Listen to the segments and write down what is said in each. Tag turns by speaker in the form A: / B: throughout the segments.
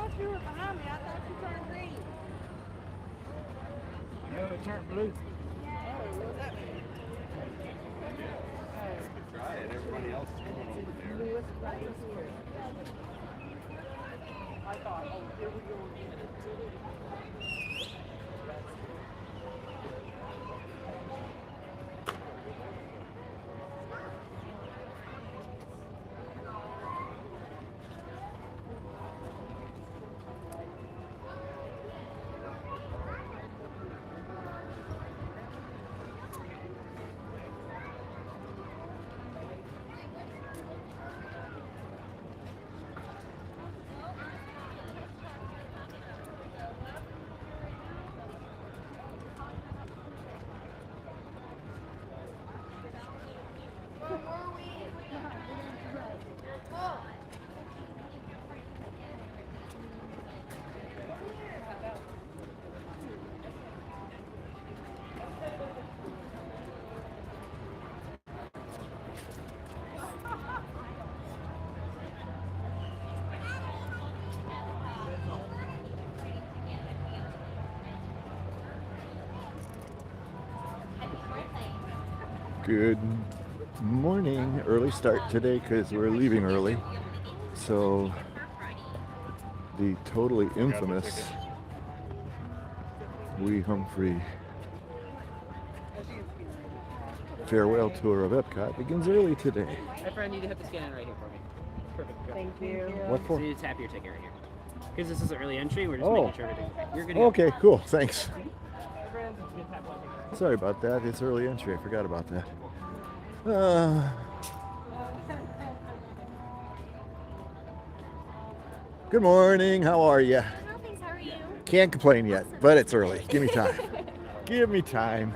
A: thought you were behind me. I thought you turned green.
B: No, it turned blue.
A: Oh, what's that mean?
C: Try it. Everybody else is going over there.
A: Lewis right here. I thought, oh, here we go again.
B: Good morning. Early start today because we're leaving early. So the totally infamous Wee Humphrey farewell tour of Epcot begins early today.
D: My friend, you have to scan in right here for me. Perfect. Go.
A: Thank you.
B: What
D: So
B: for?
D: you just tap your ticket right here. Because this is an early entry, we're just
B: Oh.
D: making sure everything's okay. You're good to go.
B: Okay, cool. Thanks.
D: My friend, you just tap one ticket.
B: Sorry about that. It's early entry. I forgot about that. Good morning. How are you?
E: Well, thanks. How are you?
B: Can't complain yet, but it's early. Give me time. Give me time.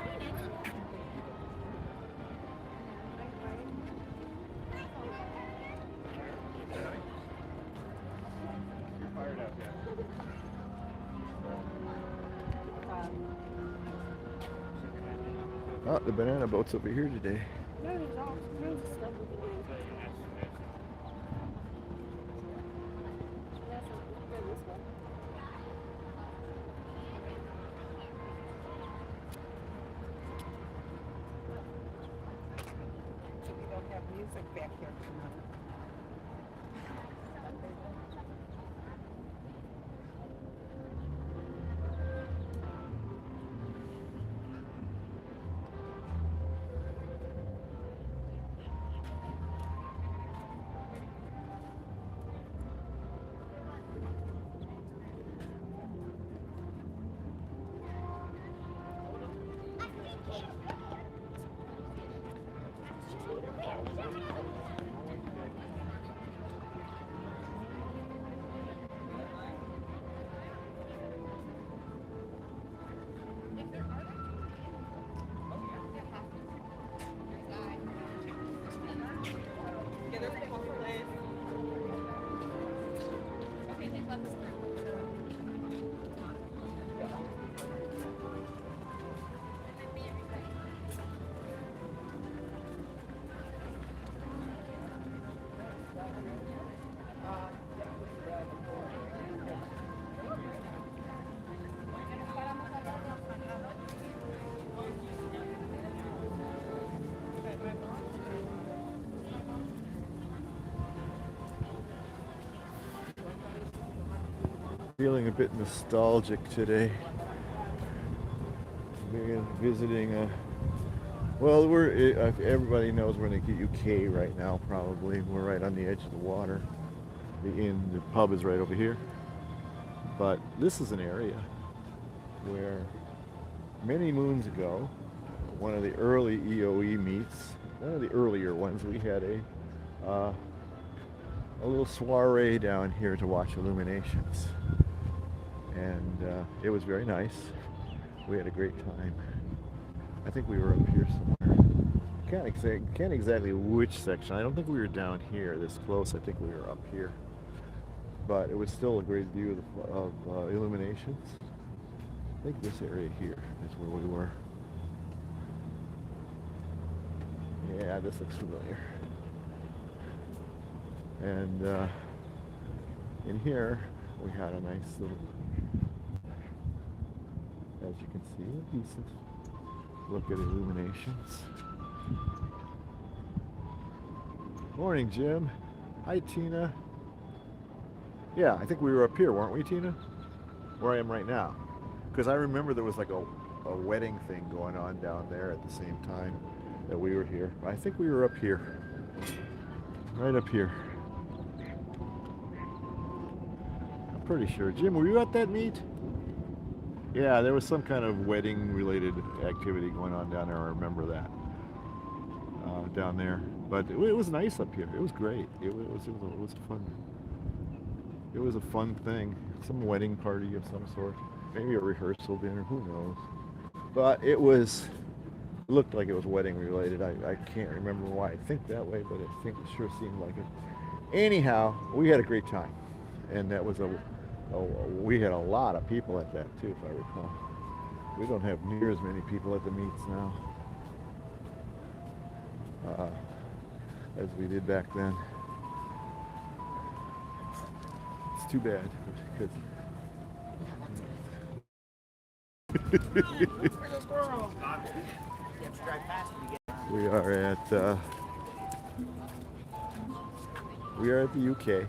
C: You're fired up, yeah.
B: Oh, the banana boat's over here today.
A: No, there's all kinds of stuff we can do. That's not good this way. We don't have music back here tonight.
B: Feeling a bit nostalgic today. We're visiting well, everybody knows we're in the UK right now. Probably we're right on the edge of the water. The pub is right over here. But this is an area where many moons ago, one of the early EOE meets, one of the earlier ones, we had a little soiree down here to watch illuminations. And it was very nice. We had a great time. I think we were up here somewhere. Can't exactly which section. I don't think we were down here this close. I think we were up here. But it was still a great view of illuminations. I think this area here is where we were. Yeah, this looks familiar. And in here, we had a nice little, as you can see, a decent look at illuminations. Morning, Jim. Hi, Tina. Yeah, I think we were up here, weren't we, Tina? Where I am right now. Because I remember there was like a wedding thing going on down there at the same time that we were here. I think we were up here. Right up here. I'm pretty sure. Jim, were you at that meet? Yeah, there was some kind of wedding related activity going on down there. I remember that. Down there. But it was nice up here. It was great. It was fun. It was a fun thing. Some wedding party of some sort. Maybe a rehearsal dinner. Who knows? But it looked like it was wedding related. I can't remember why I think that way, but I think it sure seemed like it. Anyhow, we had a great time. And that was we had a lot of people at that too, if I recall. We don't have near as many people at the meets now as we did back then. It's too bad because we are at the UK.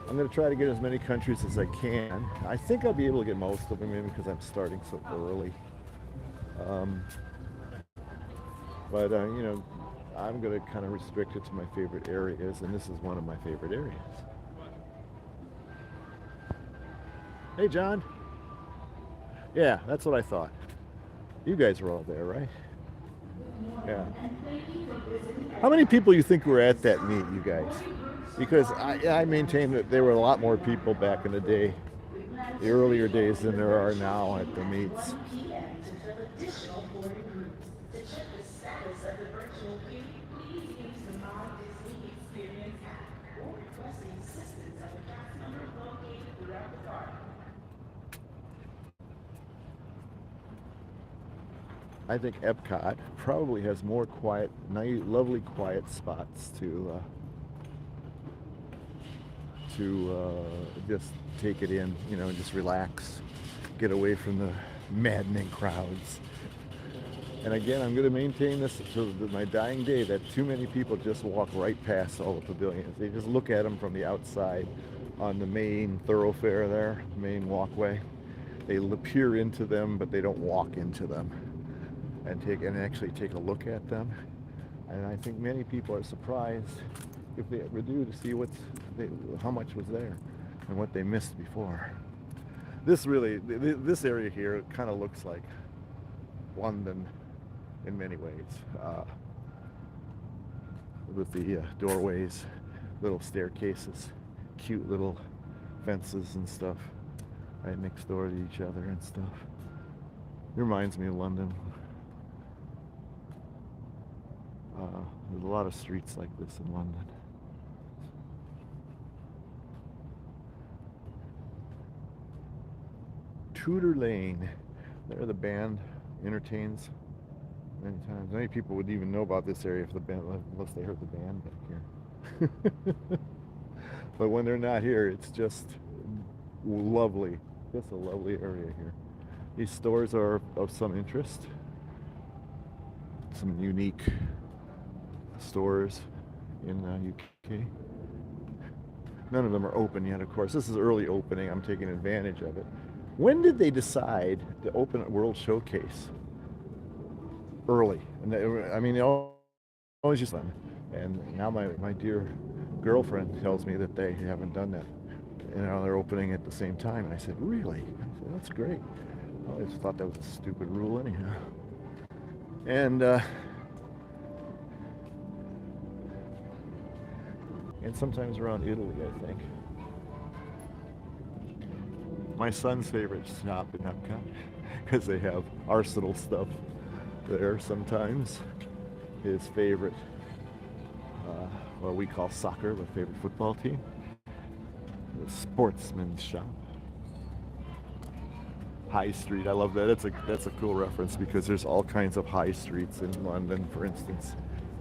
B: I'm going to try to get as many countries as I can. I think I'll be able to get most of them in because I'm starting so early. But you know, I'm going to kind of restrict it to my favorite areas, and this is one of my favorite areas. Hey, John. Yeah, that's what I thought. You guys were all there, right? Yeah. How many people you think were at that meet, you guys? Because I maintain that there were a lot more people back in the day, the earlier days, than there are now at the meets. I think Epcot probably has more quiet, nice, lovely quiet spots to just take it in, you know, and just relax, get away from the maddening crowds. And again, I'm going to maintain this to my dying day, that too many people just walk right past all the pavilions. They just look at them from the outside on the main thoroughfare there, main walkway. They peer into them, but they don't walk into them and actually take a look at them. And I think many people are surprised, if they ever do, to see how much was there and what they missed before. This area here kind of looks like London in many ways, with the doorways, little staircases, cute little fences and stuff right next door to each other and stuff. It reminds me of London. There's a lot of streets like this in London. Tudor Lane. There the band entertains many times. Many people wouldn't even know about this area unless they heard the band back here. But when they're not here, it's just lovely. Just a lovely area here. These stores are of some interest. Some unique stores in UK. None of them are open yet, of course. This is early opening. I'm taking advantage of it. When did they decide to open a World Showcase? Early. And I mean, they always just done. And now my dear girlfriend tells me that they haven't done that. You know, they're opening at the same time. And I said, really? I said, that's great. I always thought that was a stupid rule anyhow. And sometimes around Italy, I think. My son's favorite shop in Epcot, because they have Arsenal stuff there sometimes. His favorite, what we call soccer, the favorite football team. The Sportsman's Shop. High Street, I love that. That's a cool reference because there's all kinds of high streets in London, for instance.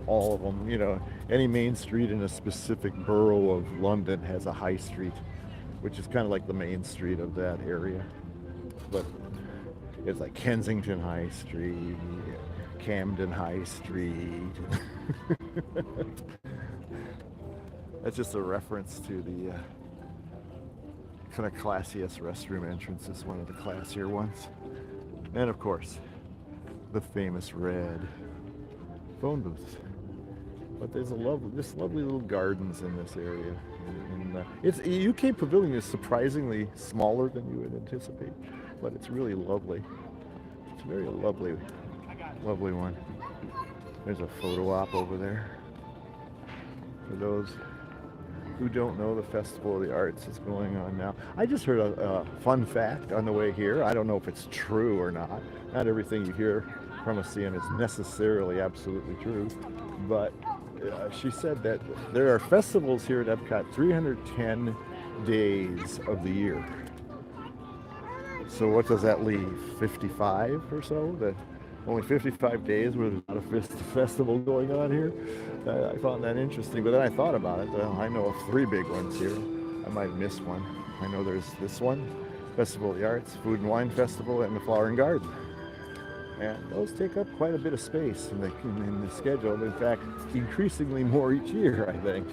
B: All of them, you know, any main street in a specific borough of London has a high street which is kind of like the main street of that area. But it's like Kensington High Street, Camden High Street. That's just a reference to the kind of classiest restroom entrance. Is one of the classier ones. And of course, the famous red phone booth. But there's just lovely little gardens in this area. And it's UK Pavilion is surprisingly smaller than you would anticipate, but it's really lovely. It's a very lovely one. There's a photo op over there. For those who don't know, the Festival of the Arts is going on now. I just heard a fun fact on the way here. I don't know if it's true or not. Not everything you hear from a CN is necessarily absolutely true, but she said that there are festivals here at Epcot 310 days of the year. So what does that leave? 55 or so? That only 55 days with a festival going on here? I found that interesting, but then I thought about it. Well, I know of 3 big ones here. I might miss one. I know there's this one, Festival of the Arts, Food and Wine Festival, and the Flower and Garden. And those take up quite a bit of space in the schedule. In fact, increasingly more each year, I think.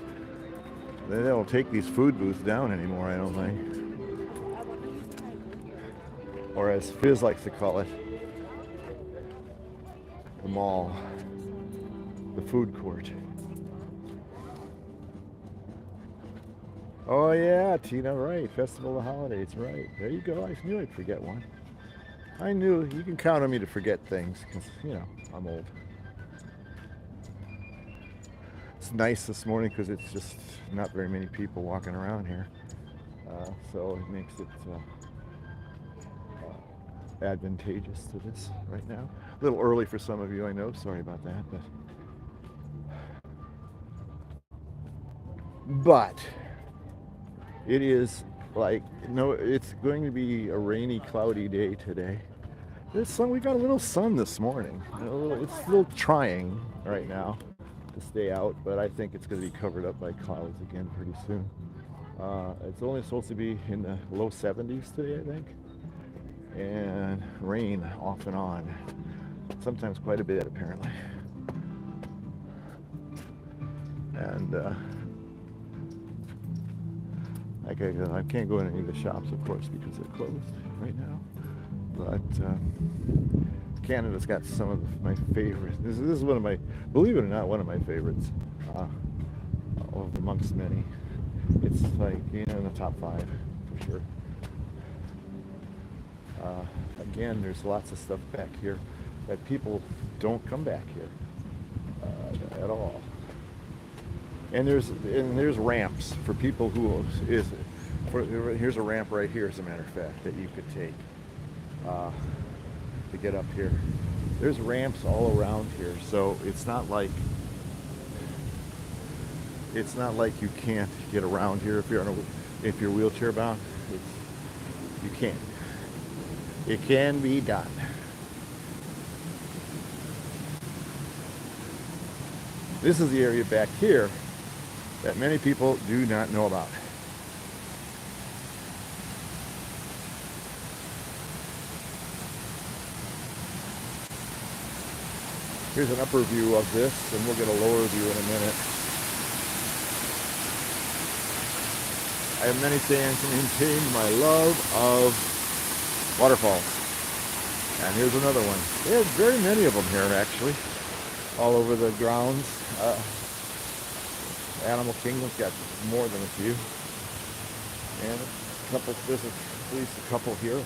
B: They don't take these food booths down anymore, I don't think. Or as Fizz likes to call it, the mall, the food court. Oh yeah, Tina, right. Festival of the Holidays, right. There you go. I knew I'd forget one. I knew you can count on me to forget things because, you know, I'm old. It's nice this morning because it's just not very many people walking around here. So it makes it advantageous to this right now. A little early for some of you, I know. Sorry about that. But it is like, no, it's going to be a rainy, cloudy day today. We got a little sun this morning. It's a little trying right now to stay out, but I think it's going to be covered up by clouds again pretty soon. It's only supposed to be in the low 70s today, I think. And rain off and on. Sometimes quite a bit, apparently. And I can't go in any of the shops, of course, because they're closed right now. But Canada's got some of my favorites. This is one of my, believe it or not, one of my favorites amongst many. It's like, you know, in the top 5 for sure. Again, there's lots of stuff back here that people don't come back here at all. And there's ramps for people who here's a ramp right here, as a matter of fact, that you could take to get up here. There's ramps all around here, so it's not like you can't get around here if you're wheelchair bound. You can't. It can be done. This is the area back here that many people do not know about. Here's an upper view of this, and we'll get a lower view in a minute. I have many fans to maintain my love of waterfalls. And here's another one. They have very many of them here, actually, all over the grounds. Animal Kingdom's got more than a few. And there's at least a couple here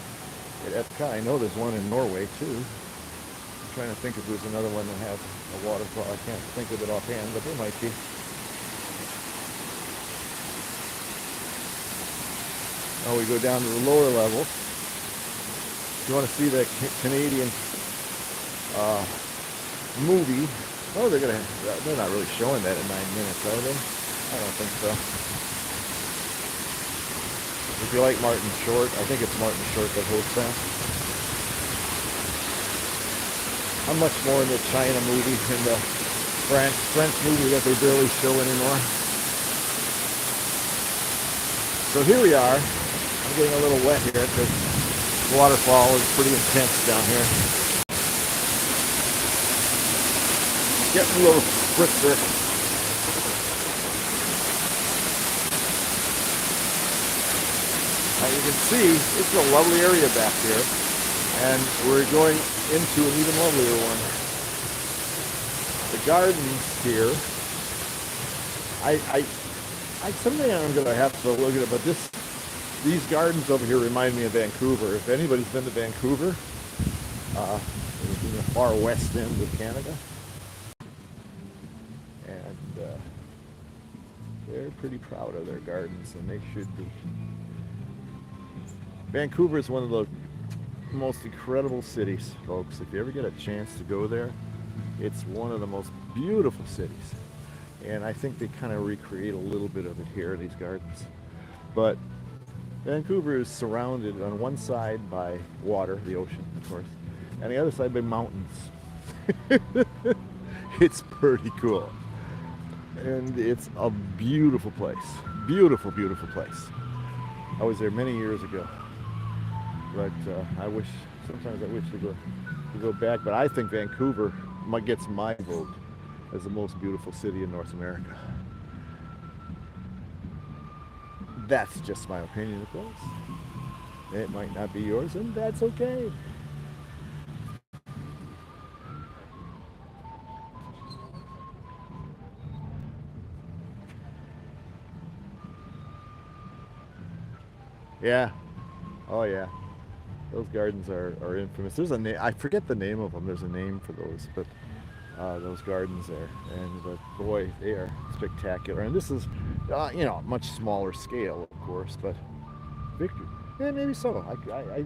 B: at Epcot. I know there's one in Norway, too. I'm trying to think if there's another one that has a waterfall. I can't think of it offhand, but there might be. Now we go down to the lower level. If you want to see the Canadian movie, oh, they're not really showing that in 9 minutes, are they? I don't think so. If you like Martin Short, I think it's Martin Short that hosts that. I'm much more in the China movie and the French movie that they barely show anymore. So here we are. I'm getting a little wet here because the waterfall is pretty intense down here. Getting a little spritzer. Now you can see it's a lovely area back here, and we're going into an even lovelier one. The gardens here. Someday I'm going to have to look at it, but these gardens over here remind me of Vancouver. If anybody's been to Vancouver, in the far west end of Canada, and they're pretty proud of their gardens, and they should be. Vancouver is one of the most incredible cities, folks. If you ever get a chance to go there, it's one of the most beautiful cities. And I think they kind of recreate a little bit of it here in these gardens. But Vancouver is surrounded on one side by water, the ocean, of course, and the other side by mountains. It's pretty cool. And it's a beautiful place. Beautiful, beautiful place. I was there many years ago. But sometimes I wish to go back. But I think Vancouver gets my vote as the most beautiful city in North America. That's just my opinion, of course. It might not be yours, and that's okay. Yeah. Oh yeah. Those gardens are infamous. There's a name, I forget the name of them. There's a name for those, but those gardens there, and boy, they are spectacular. And this is, much smaller scale, of course, but Victor, yeah, maybe so. I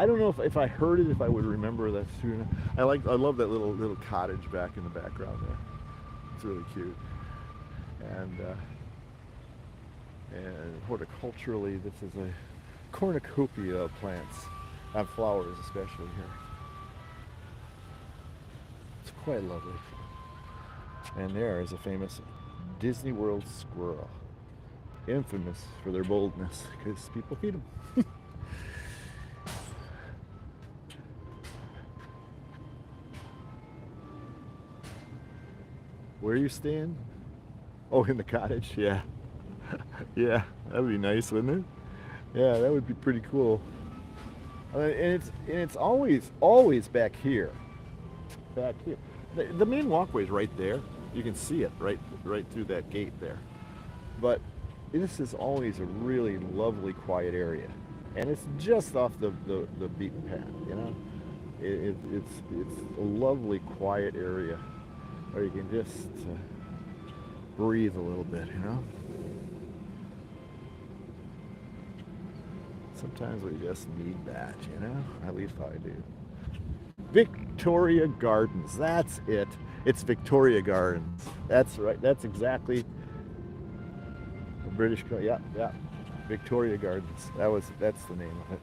B: don't know if I heard it, if I would remember that too. I love that little cottage back in the background there. It's really cute, and horticulturally, this is a cornucopia of plants and flowers, especially here. It's quite lovely. And there is a famous Disney World squirrel, infamous for their boldness because people feed them. Where are you staying? Oh, in the cottage? Yeah. Yeah, that would be nice, wouldn't it? Yeah, that would be pretty cool. And it's always back here. Back here. The main walkway is right there. You can see it right through that gate there. But this is always a really lovely, quiet area, and it's just off the beaten path. It's a lovely, quiet area where you can just breathe a little bit. Sometimes we just need that, At least I do. Victoria Gardens, that's it. It's Victoria Gardens. That's right, that's exactly the British, yeah. Victoria Gardens. That's the name of it.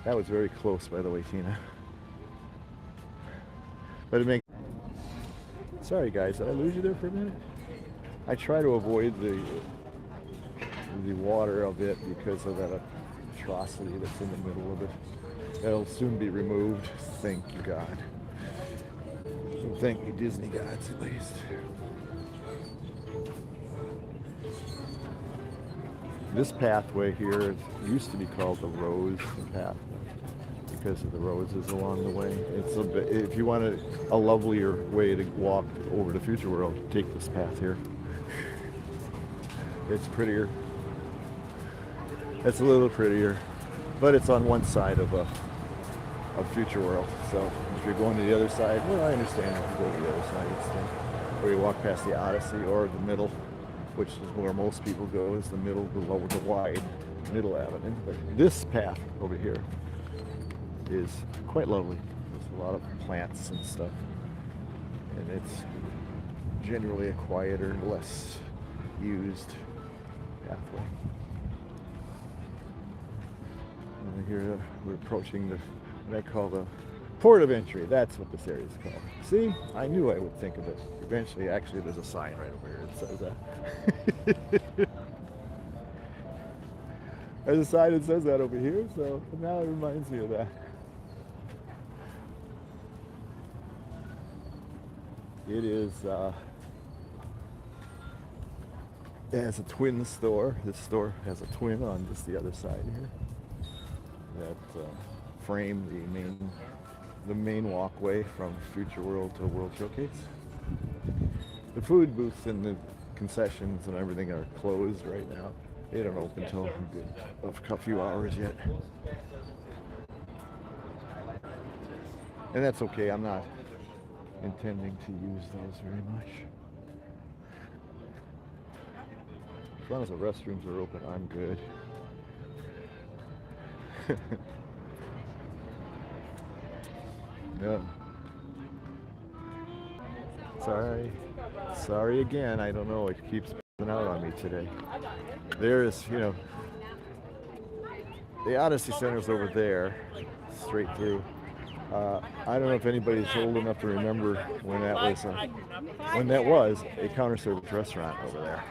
B: That was very close, by the way, Tina. But it makes, sorry guys, did I lose you there for a minute? I try to avoid the water a bit because of that atrocity that's in the middle of it. That'll soon be removed, thank you God. And thank you Disney gods, at least. This pathway here used to be called the Rose Pathway because of the roses along the way. It's a bit, if you want a lovelier way to walk over to Future World, take this path here. It's prettier. It's a little prettier, but it's on one side of Future World. So if you're going to the other side, well, I understand if you go to the other side, or you walk past the Odyssey, or the middle, which is where most people go, is the middle, the wide middle avenue. But this path over here is quite lovely. There's a lot of plants and stuff, and it's generally a quieter, less used pathway. And here we're approaching what I call the port of entry. That's what this area is called. See, I knew I would think of it eventually. Actually, there's a sign right over here that says that. There's a sign that says that over here, so now it reminds me of that. It is, it has a twin store. This store has a twin on just the other side here that frame the main walkway from Future World to World Showcase. The food booths and the concessions and everything are closed right now. They don't open until a few hours yet. And that's okay. I'm not intending to use those very much. As long as the restrooms are open, I'm good. Yeah. Sorry again. I don't know. It keeps out on me today. There is, the Odyssey Center's over there, straight through. I don't know if anybody's old enough to remember when that was a counter service restaurant over there,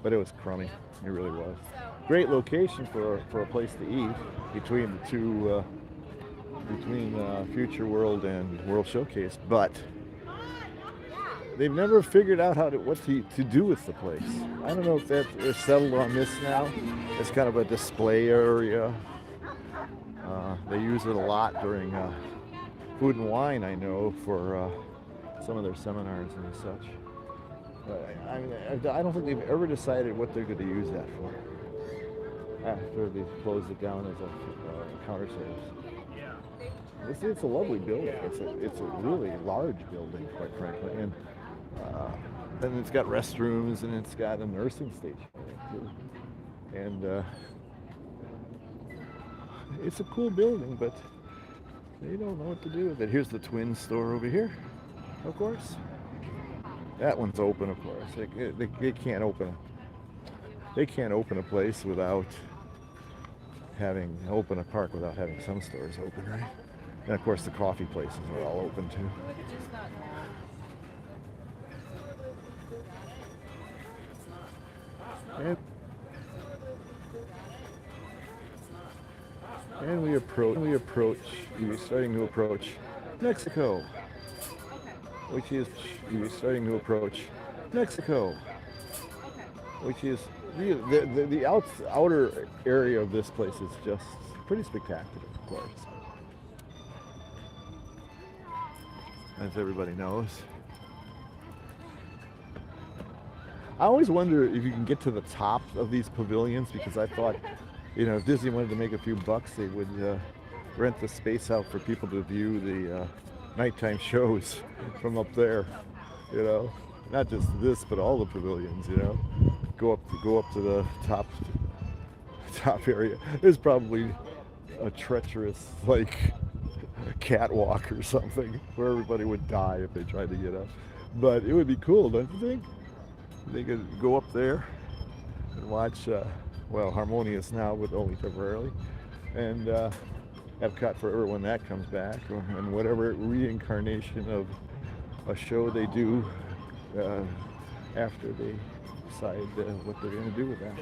B: but it was crummy. It really was. Great location for a place to eat between the two, between Future World and World Showcase, but they've never figured out what to do with the place. I don't know if they're settled on this now. It's kind of a display area. They use it a lot during Food and Wine, I know, for some of their seminars and such. I don't think they've ever decided what they're going to use that for after they've closed it down as a counter service. It's a lovely building. It's a really large building, quite frankly, and then it's got restrooms and it's got a nursing station too. And it's a cool building, but they don't know what to do with it. Here's the twin store over here, of course. That one's open, of course. They can't open a place without open a park without having some stores open, right? And of course the coffee places are all open too. And we're starting to approach Mexico, which is the outer area of this place is just pretty spectacular, of course, as everybody knows. I always wonder if you can get to the top of these pavilions, because I thought, if Disney wanted to make a few bucks, they would rent the space out for people to view the nighttime shows from up there. Not just this, but all the pavilions. Go up to the top area. There's probably a treacherous catwalk or something where everybody would die if they tried to get up. But it would be cool, don't you think? They could go up there and watch, Harmonious now, but only temporarily, and Epcot Forever when that comes back, and whatever reincarnation of a show they do after they decide what they're going to do with that.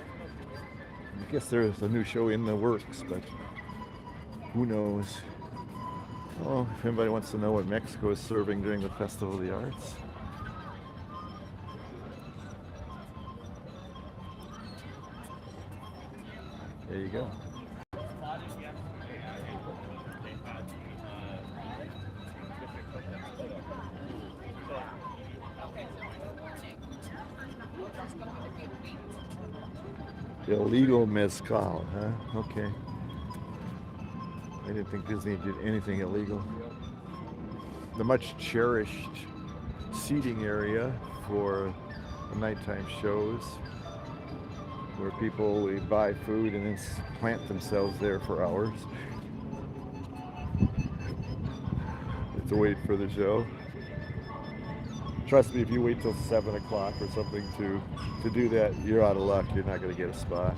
B: I guess there's a new show in the works, but who knows? Oh, if anybody wants to know what Mexico is serving during the Festival of the Arts. There you go. Illegal mezcal, huh? Okay. I didn't think Disney did anything illegal. The much cherished seating area for the nighttime shows, where people buy food and then plant themselves there for hours to wait for the show. Trust me, if you wait till 7 o'clock or something to do that, you're out of luck. You're not going to get a spot.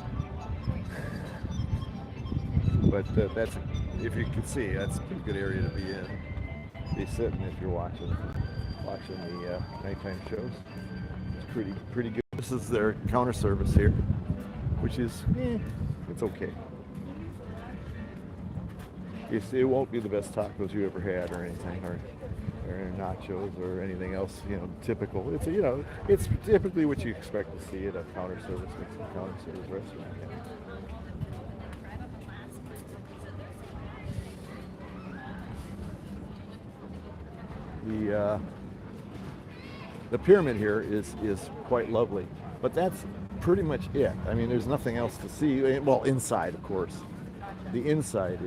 B: But that's, if you can see, that's a pretty good area to be in. Be sitting if you're watching the nighttime shows. It's pretty good. This is their counter service here, which is It's okay. It won't be the best tacos you ever had or anything, or nachos or anything else, typical. It's typically what you expect to see at a counter service restaurant. The pyramid here is quite lovely, but that's pretty much it. I mean, there's nothing else to see. Well, inside, of course. The inside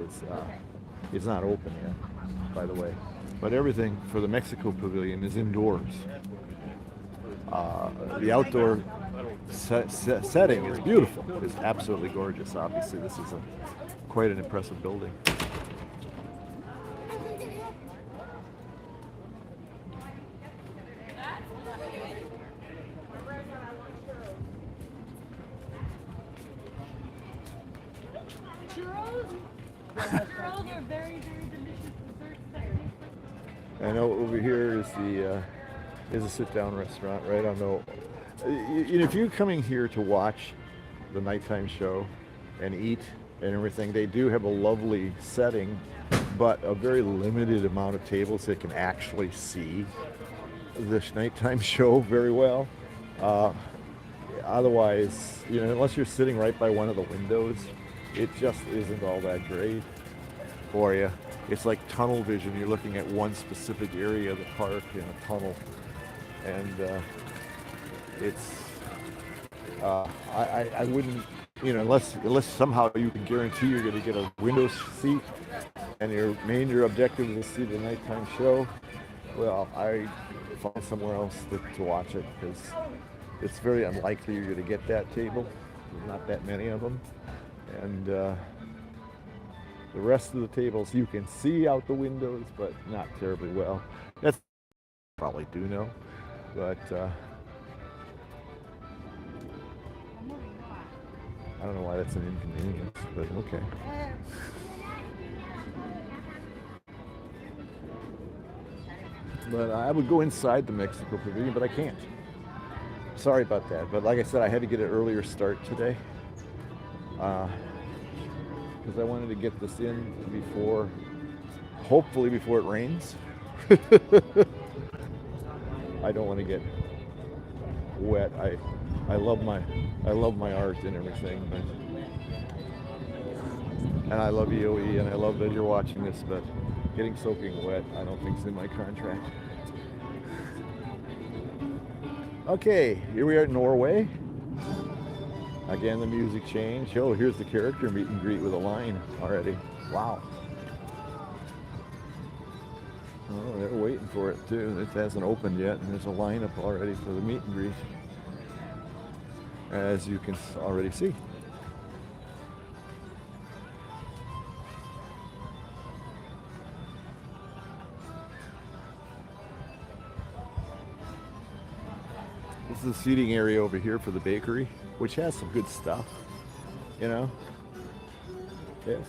B: is not open yet, by the way. But everything for the Mexico Pavilion is indoors. The outdoor setting is beautiful. It's absolutely gorgeous. Obviously, this is quite an impressive building.
A: Churros are very, very delicious desserts.
B: I know over here is a sit-down restaurant, right? I know. If you're coming here to watch the nighttime show and eat and everything, they do have a lovely setting, but a very limited amount of tables that can actually see this nighttime show very well. Otherwise, unless you're sitting right by one of the windows, it just isn't all that great for you. It's like tunnel vision. You're looking at one specific area of the park in a tunnel, and I wouldn't, unless somehow you can guarantee you're going to get a window seat, and your major objective is to see the nighttime show. Well, I find somewhere else to watch it, because it's very unlikely you're going to get that table. There's not that many of them, and the rest of the tables you can see out the windows, but not terribly well. That's probably do know, but I don't know why that's an inconvenience, but okay. But I would go inside the Mexico Pavilion, but I can't. Sorry about that, but like I said, I had to get an earlier start today. Because I wanted to get this in hopefully before it rains. I don't want to get wet. I love my art and everything, and I love EOE, and I love that you're watching this, but getting soaking wet, I don't think is in my contract. Okay, here we are at Norway. Again, the music changed. Oh, here's the character meet and greet with a line already. Wow. Oh, they're waiting for it too. It hasn't opened yet, and there's a lineup already for the meet and greet, as you can already see. This is the seating area over here for the bakery, which has some good stuff, They have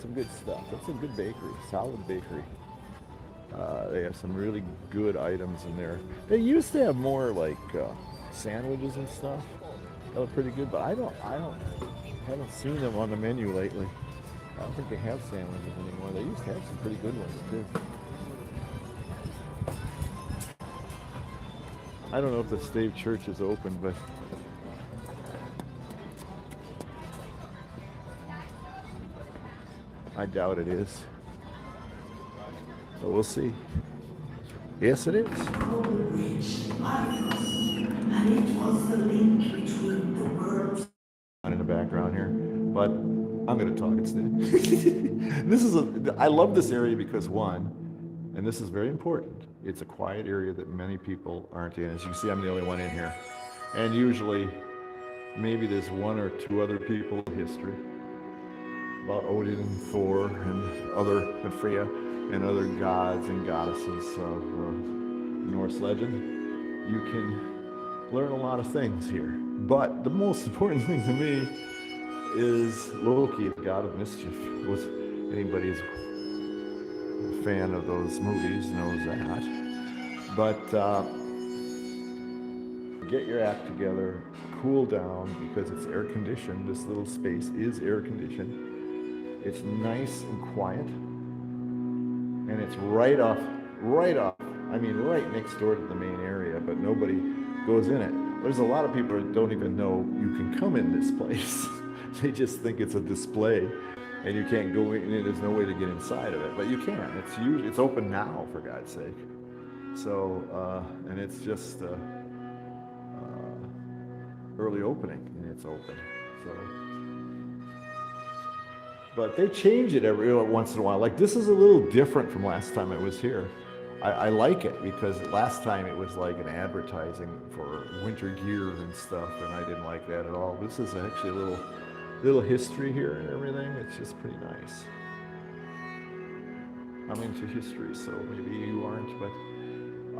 B: some good stuff. It's a good bakery, solid bakery. They have some really good items in there. They used to have more like sandwiches and stuff. That was pretty good, but I haven't seen them on the menu lately. I don't think they have sandwiches anymore. They used to have some pretty good ones too. I don't know if the Stave Church is open, but I doubt it is. So we'll see. Yes, it is. And it was the link between the worlds. In the background here, but I'm going to talk instead. I love this area because one, and this is very important, it's a quiet area that many people aren't in. As you can see, I'm the only one in here. And usually, maybe there's one or two other people in history about Odin and Thor and Freya and other gods and goddesses of Norse legend. You can learn a lot of things here. But the most important thing to me is Loki, the god of mischief. Was anybody's a fan of those movies knows that. But get your act together cool down because it's air conditioned. This little space is air conditioned. It's nice and quiet. And it's right off, I mean, right next door to the main area, but nobody goes in it. There's a lot of people that don't even know you can come in this place. They just think it's a display and you can't go in, and there's no way to get inside of it, but you can. It's open now, for God's sake. So, and it's just early opening, and it's open. So, but they change it every once in a while. Like, this is a little different from last time I was here. I like it because last time it was like an advertising for winter gear and stuff, and I didn't like that at all. This is actually a little history here and everything. It's just pretty nice. I'm into history, so maybe you aren't, but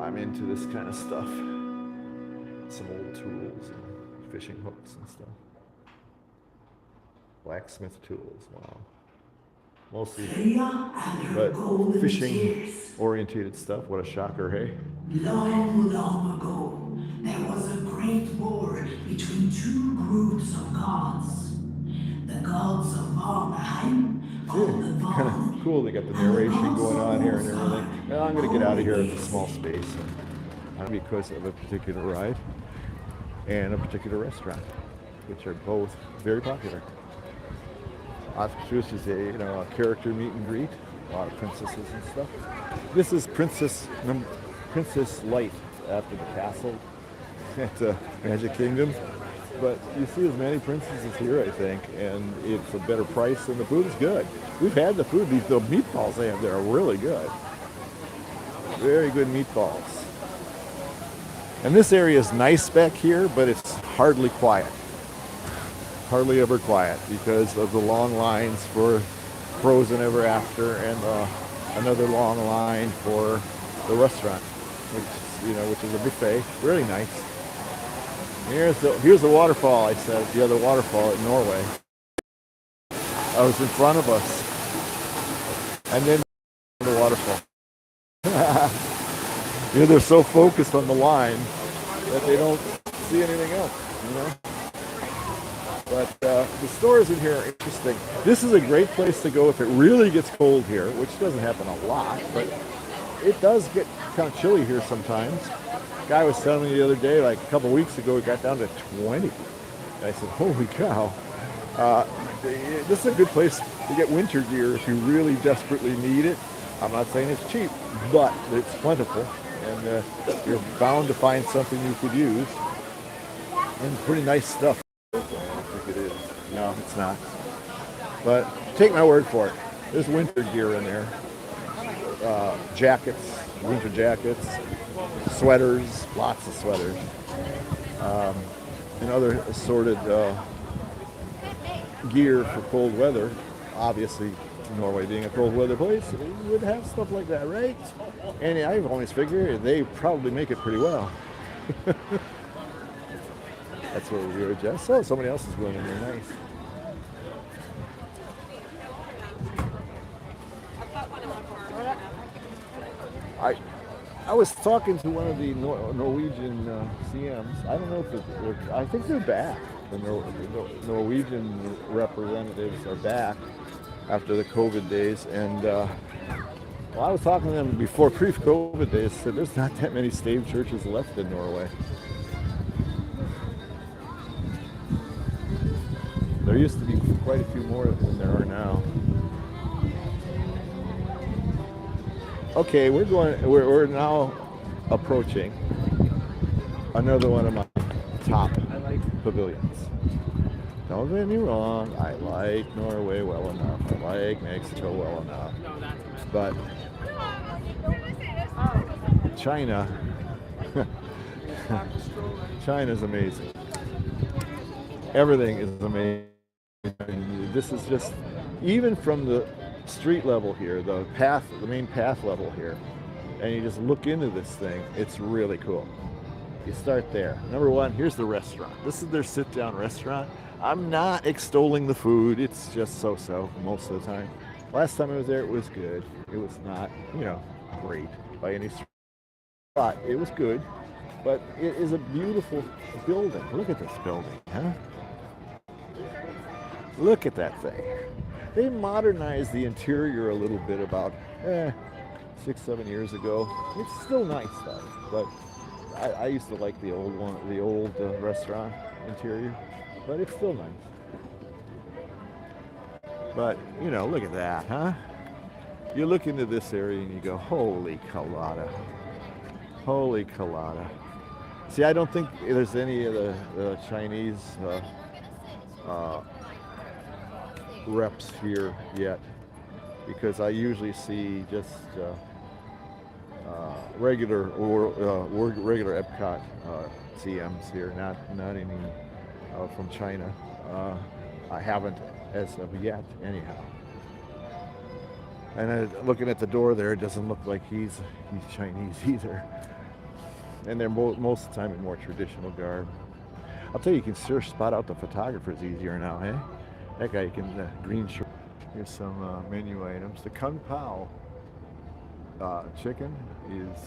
B: I'm into this kind of stuff. Some old tools and fishing hooks and stuff. Blacksmith tools, wow. Mostly, but fishing orientated stuff. What a shocker, hey?
E: Long, long ago, there was a great war between two groups of gods. The gods of Valheim, called the
B: Kind of cool. They got the narration going on here and everything. Well, I'm going to get out of here. It's a small space because of a particular ride and a particular restaurant, which are both very popular. This is a character meet and greet. A lot of princesses and stuff. This is Princess Light after the castle at Magic Kingdom. But you see as many princesses here, I think, and it's a better price and the food is good. We've had the food. The meatballs they have there are really good. Very good meatballs. And this area is nice back here, but it's hardly quiet. Hardly ever quiet because of the long lines for Frozen Ever After and another long line for the restaurant, which is a buffet. Really nice. Here's the waterfall. I said the other waterfall in Norway. I was in front of us, and then the waterfall. They're so focused on the line that they don't see anything else. But the stores in here are interesting. This is a great place to go if it really gets cold here, which doesn't happen a lot, but it does get kind of chilly here sometimes. Guy was telling me the other day, like a couple weeks ago, it got down to 20. And I said, holy cow. This is a good place to get winter gear if you really desperately need it. I'm not saying it's cheap, but it's plentiful. And you're bound to find something you could use. And pretty nice stuff. I don't think it is. No, it's not. But take my word for it. There's winter gear in there. Jackets, winter jackets, sweaters, lots of sweaters, and other assorted gear for cold weather. Obviously, Norway being a cold weather place, you would have stuff like that, right? And I've always figured they probably make it pretty well. That's what we were just. So somebody else is going in there. Nice. I was talking to one of the Norwegian CMs. I don't know if I think they're back. The Norwegian representatives are back after the COVID days. And I was talking to them before pre-COVID days. Said there's not that many stave churches left in Norway. There used to be quite a few more than there are now. Okay, we're now approaching another one of my top pavilions. Don't get me wrong, I like Norway well enough. I like Mexico well enough. But China's amazing. Everything is amazing. This is just, even from the street level here, the main path level here, and you just look into this thing, it's really cool. You start there. Number one, here's the restaurant. This is their sit-down restaurant. I'm not extolling the food. It's just so-so most of the time. Last time I was there, it was good. It was not, great by any stretch, but it was good. But it is a beautiful building. Look at this building, huh? Look at that thing. They modernized the interior a little bit about 6-7 years ago. It's still nice though, but I used to like the old one, the old restaurant interior, but it's still nice. But you know, look at that, huh? You look into this area and you go, holy colada, holy colada. See, I don't think there's any of the Chinese reps here yet, because I usually see just regular regular Epcot CMs here, not any from China. I haven't as of yet, anyhow. And looking at the door there, it doesn't look like he's Chinese either. And they're most of the time in more traditional garb. I'll tell you, you can sure spot out the photographers easier now, eh? That guy can green shirt. Here's some menu items. The Kung Pao chicken is.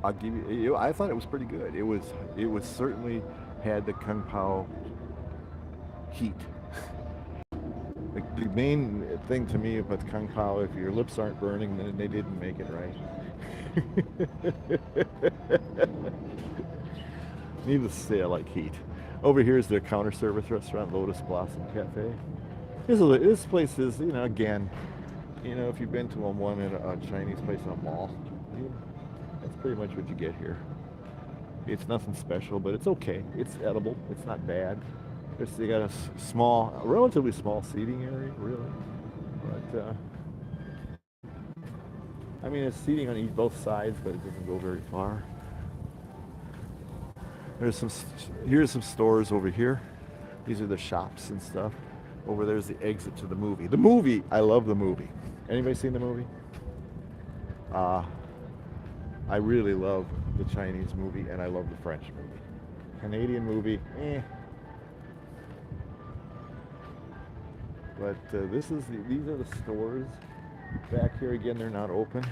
B: I'll give you. I thought it was pretty good. It was certainly had the Kung Pao heat. The main thing to me about Kung Pao, if your lips aren't burning, then they didn't make it right. Needless to say, I like heat. Over here is their counter service restaurant, Lotus Blossom Cafe. This place is, you know, again, you know, if you've been to one in a Chinese place in a mall, that's pretty much what you get here. It's nothing special, but it's okay. It's edible. It's not bad. They got a relatively small seating area, really. But I mean, it's seating on both sides, but it doesn't go very far. Here's some stores over here. These are the shops and stuff. Over there's the exit to the movie. The movie, I love the movie. Anybody seen the movie? I really love the Chinese movie, and I love the French movie. Canadian movie, But these are the stores. Back here again, they're not open.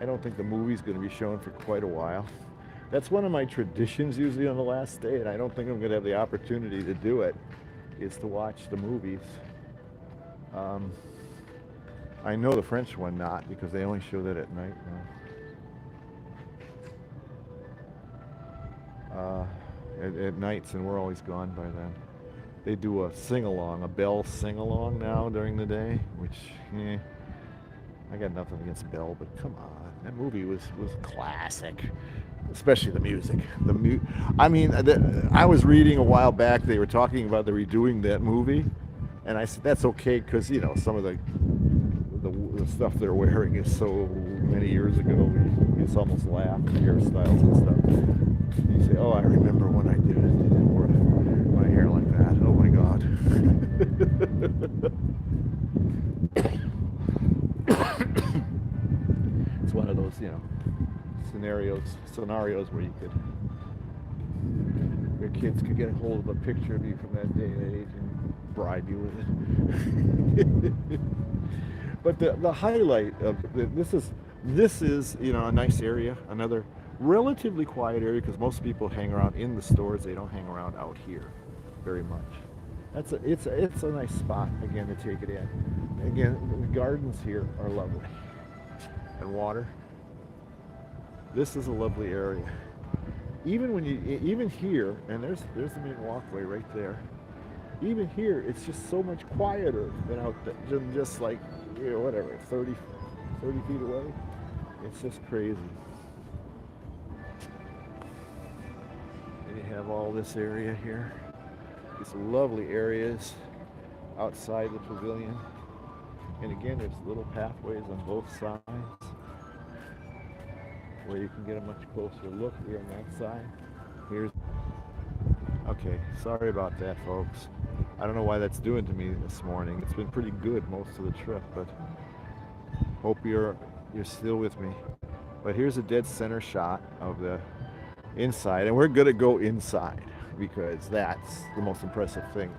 B: I don't think the movie's going to be shown for quite a while. That's one of my traditions usually on the last day, and I don't think I'm going to have the opportunity to do it, is to watch the movies. I know the French one not, because they only show that at night now. At nights, and we're always gone by then. They do a sing-along, a Belle sing-along now during the day, which, I got nothing against Belle, but come on, that movie was classic, especially the music. I was reading a while back, they were talking about they're redoing that movie, and I said that's okay, because you know some of the stuff they're wearing is so many years ago. We just almost laugh, hairstyles and stuff. You say, oh, I remember when I did my hair like that. Oh my God. It's one of those, you know, scenarios where your kids could get a hold of a picture of you from that day and age and bribe you with it. But the highlight of this is you know, a nice area, another relatively quiet area, because most people hang around in the stores. They don't hang around out here very much. It's a nice spot again to take it in. Again, the gardens here are lovely, and water. This is a lovely area. Even here, and there's the main walkway right there. Even here, it's just so much quieter than out there, just like, you know, whatever, 30 feet away. It's just crazy. And you have all this area here. These lovely areas outside the pavilion. And again, there's little pathways on both sides where you can get a much closer look here on that side. Okay, sorry about that, folks. I don't know why that's doing to me this morning. It's been pretty good most of the trip, but hope you're still with me. But here's a dead center shot of the inside, and we're gonna go inside because that's the most impressive thing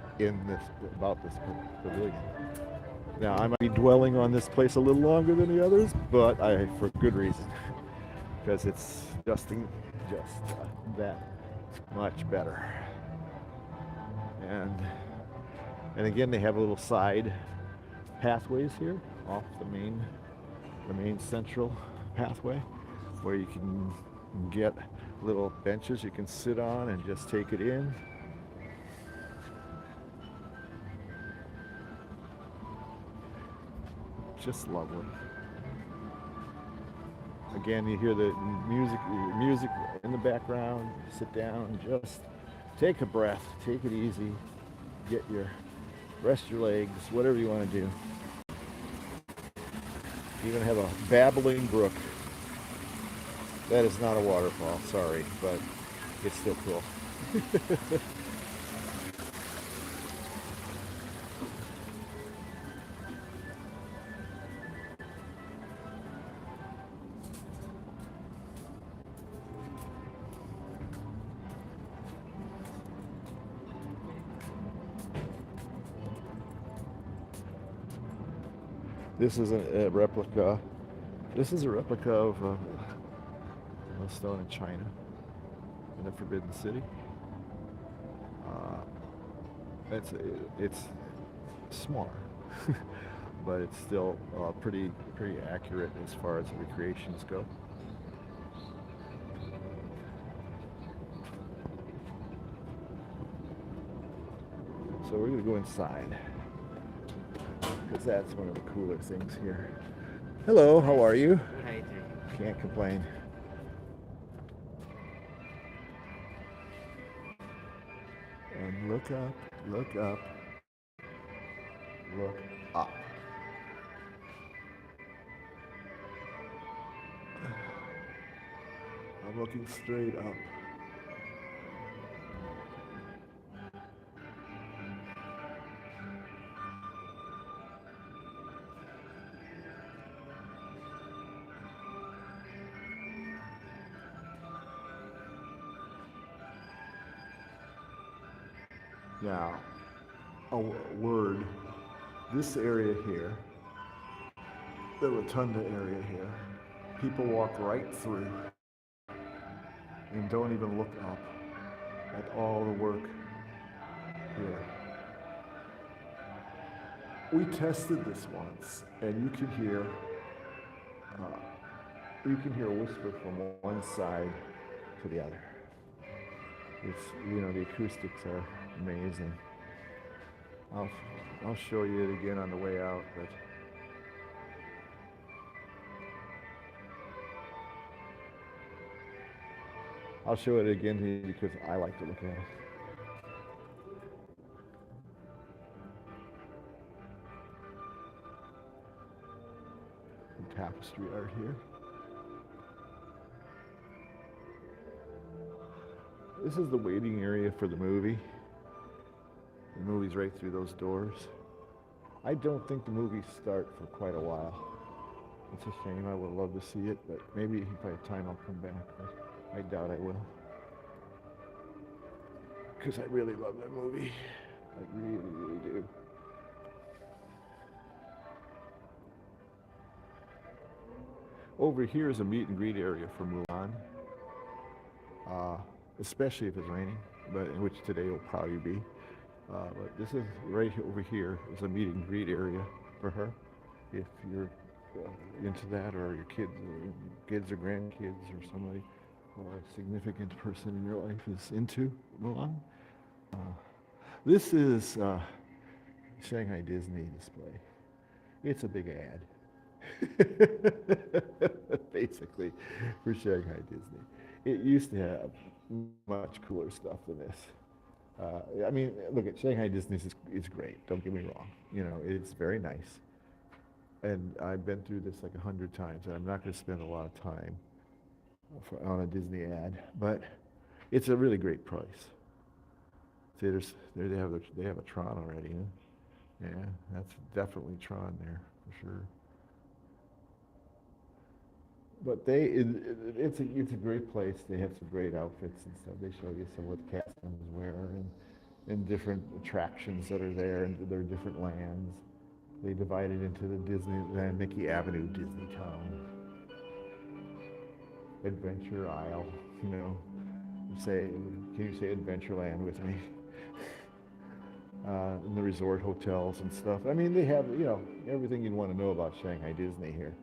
B: about this pavilion. Now, I might be dwelling on this place a little longer than the others, but for good reason, because it's that much better. And again, they have a little side pathways here off the main central pathway, where you can get little benches you can sit on and just take it in. Just lovely. Again, you hear the music in the background. Sit down, just take a breath, take it easy, rest your legs, whatever you want to do. You even have a babbling brook. That is not a waterfall, sorry, but it's still cool. This is a replica. This is a replica of a stone in China, in the Forbidden City. It's smaller, but it's still pretty accurate as far as the recreations go. So we're gonna go inside, because that's one of the cooler things here. Hello, how are you?
D: How you doing?
B: Can't complain. And look up, look up, look up. I'm looking straight up. Now, a word, this area here, the rotunda area here, people walk right through and don't even look up at all the work here. We tested this once, and you can hear a whisper from one side to the other. It's, the acoustics are amazing. I'll show you it again on the way out, but I'll show it again to you because I like to look at it. Some tapestry art here. This is the waiting area for the movie. The movie's right through those doors. I don't think the movies start for quite a while. It's a shame. I would love to see it, but maybe if I have time I'll come back, but I doubt I will. Because I really love that movie. I really, really do. Over here is a meet and greet area for Mulan. Especially if it's raining, but in which today will probably be. But this is right over here is a meet and greet area for her. If you're into that, or your kids or grandkids or somebody or a significant person in your life is into Mulan. This is Shanghai Disney display. It's a big ad, basically, for Shanghai Disney. It used to have much cooler stuff than this. I mean, look at Shanghai Disney is great. Don't get me wrong. It's very nice. And I've been through this like 100 times, and I'm not going to spend a lot of time on a Disney ad, but it's a really great price. See, they have a Tron already. Huh? Yeah, that's definitely Tron there for sure. But it's a great place. They have some great outfits and stuff. They show you some of what the cast members wear and different attractions that are there, and their different lands. They divide it into the Disneyland, Mickey Avenue, Disney Town. adventure aisle, you know. Say, can you say Adventureland with me? In the resort hotels and stuff. I mean, they have, you know, everything you'd want to know about Shanghai Disney here,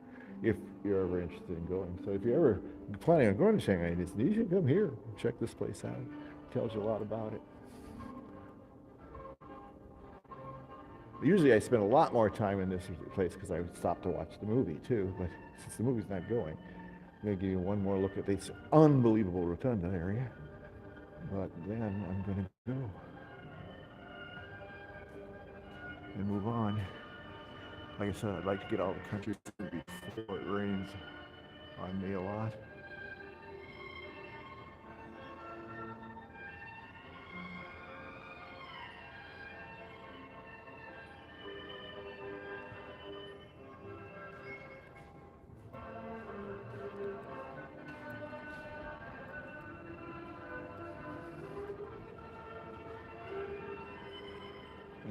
B: if you're ever interested in going. So if you're ever planning on going to Shanghai Disney, you should come here and check this place out. It tells you a lot about it. Usually I spend a lot more time in this place because I would stop to watch the movie too, but since the movie's not going, I'm going to give you one more look at this unbelievable rotunda area. But then I'm going to go and move on. Like I said, I'd like to get all the countries before it rains on me a lot.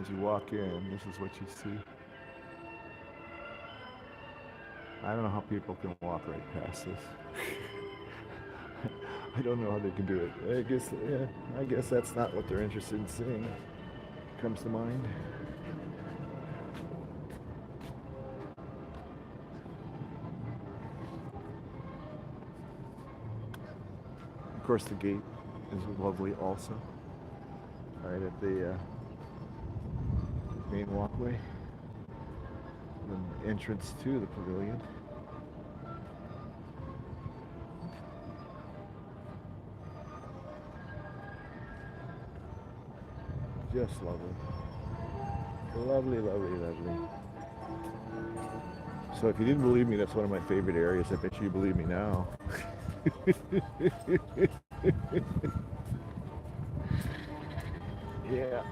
B: As you walk in, this is what you see. I don't know how people can walk right past this. I don't know how they can do it. I guess that's not what they're interested in seeing. Comes to mind. Of course, the gate is lovely also. Right at the main walkway, the entrance to the pavilion. Just lovely. Lovely, lovely, lovely. So if you didn't believe me, that's one of my favorite areas. I bet you believe me now. Yeah.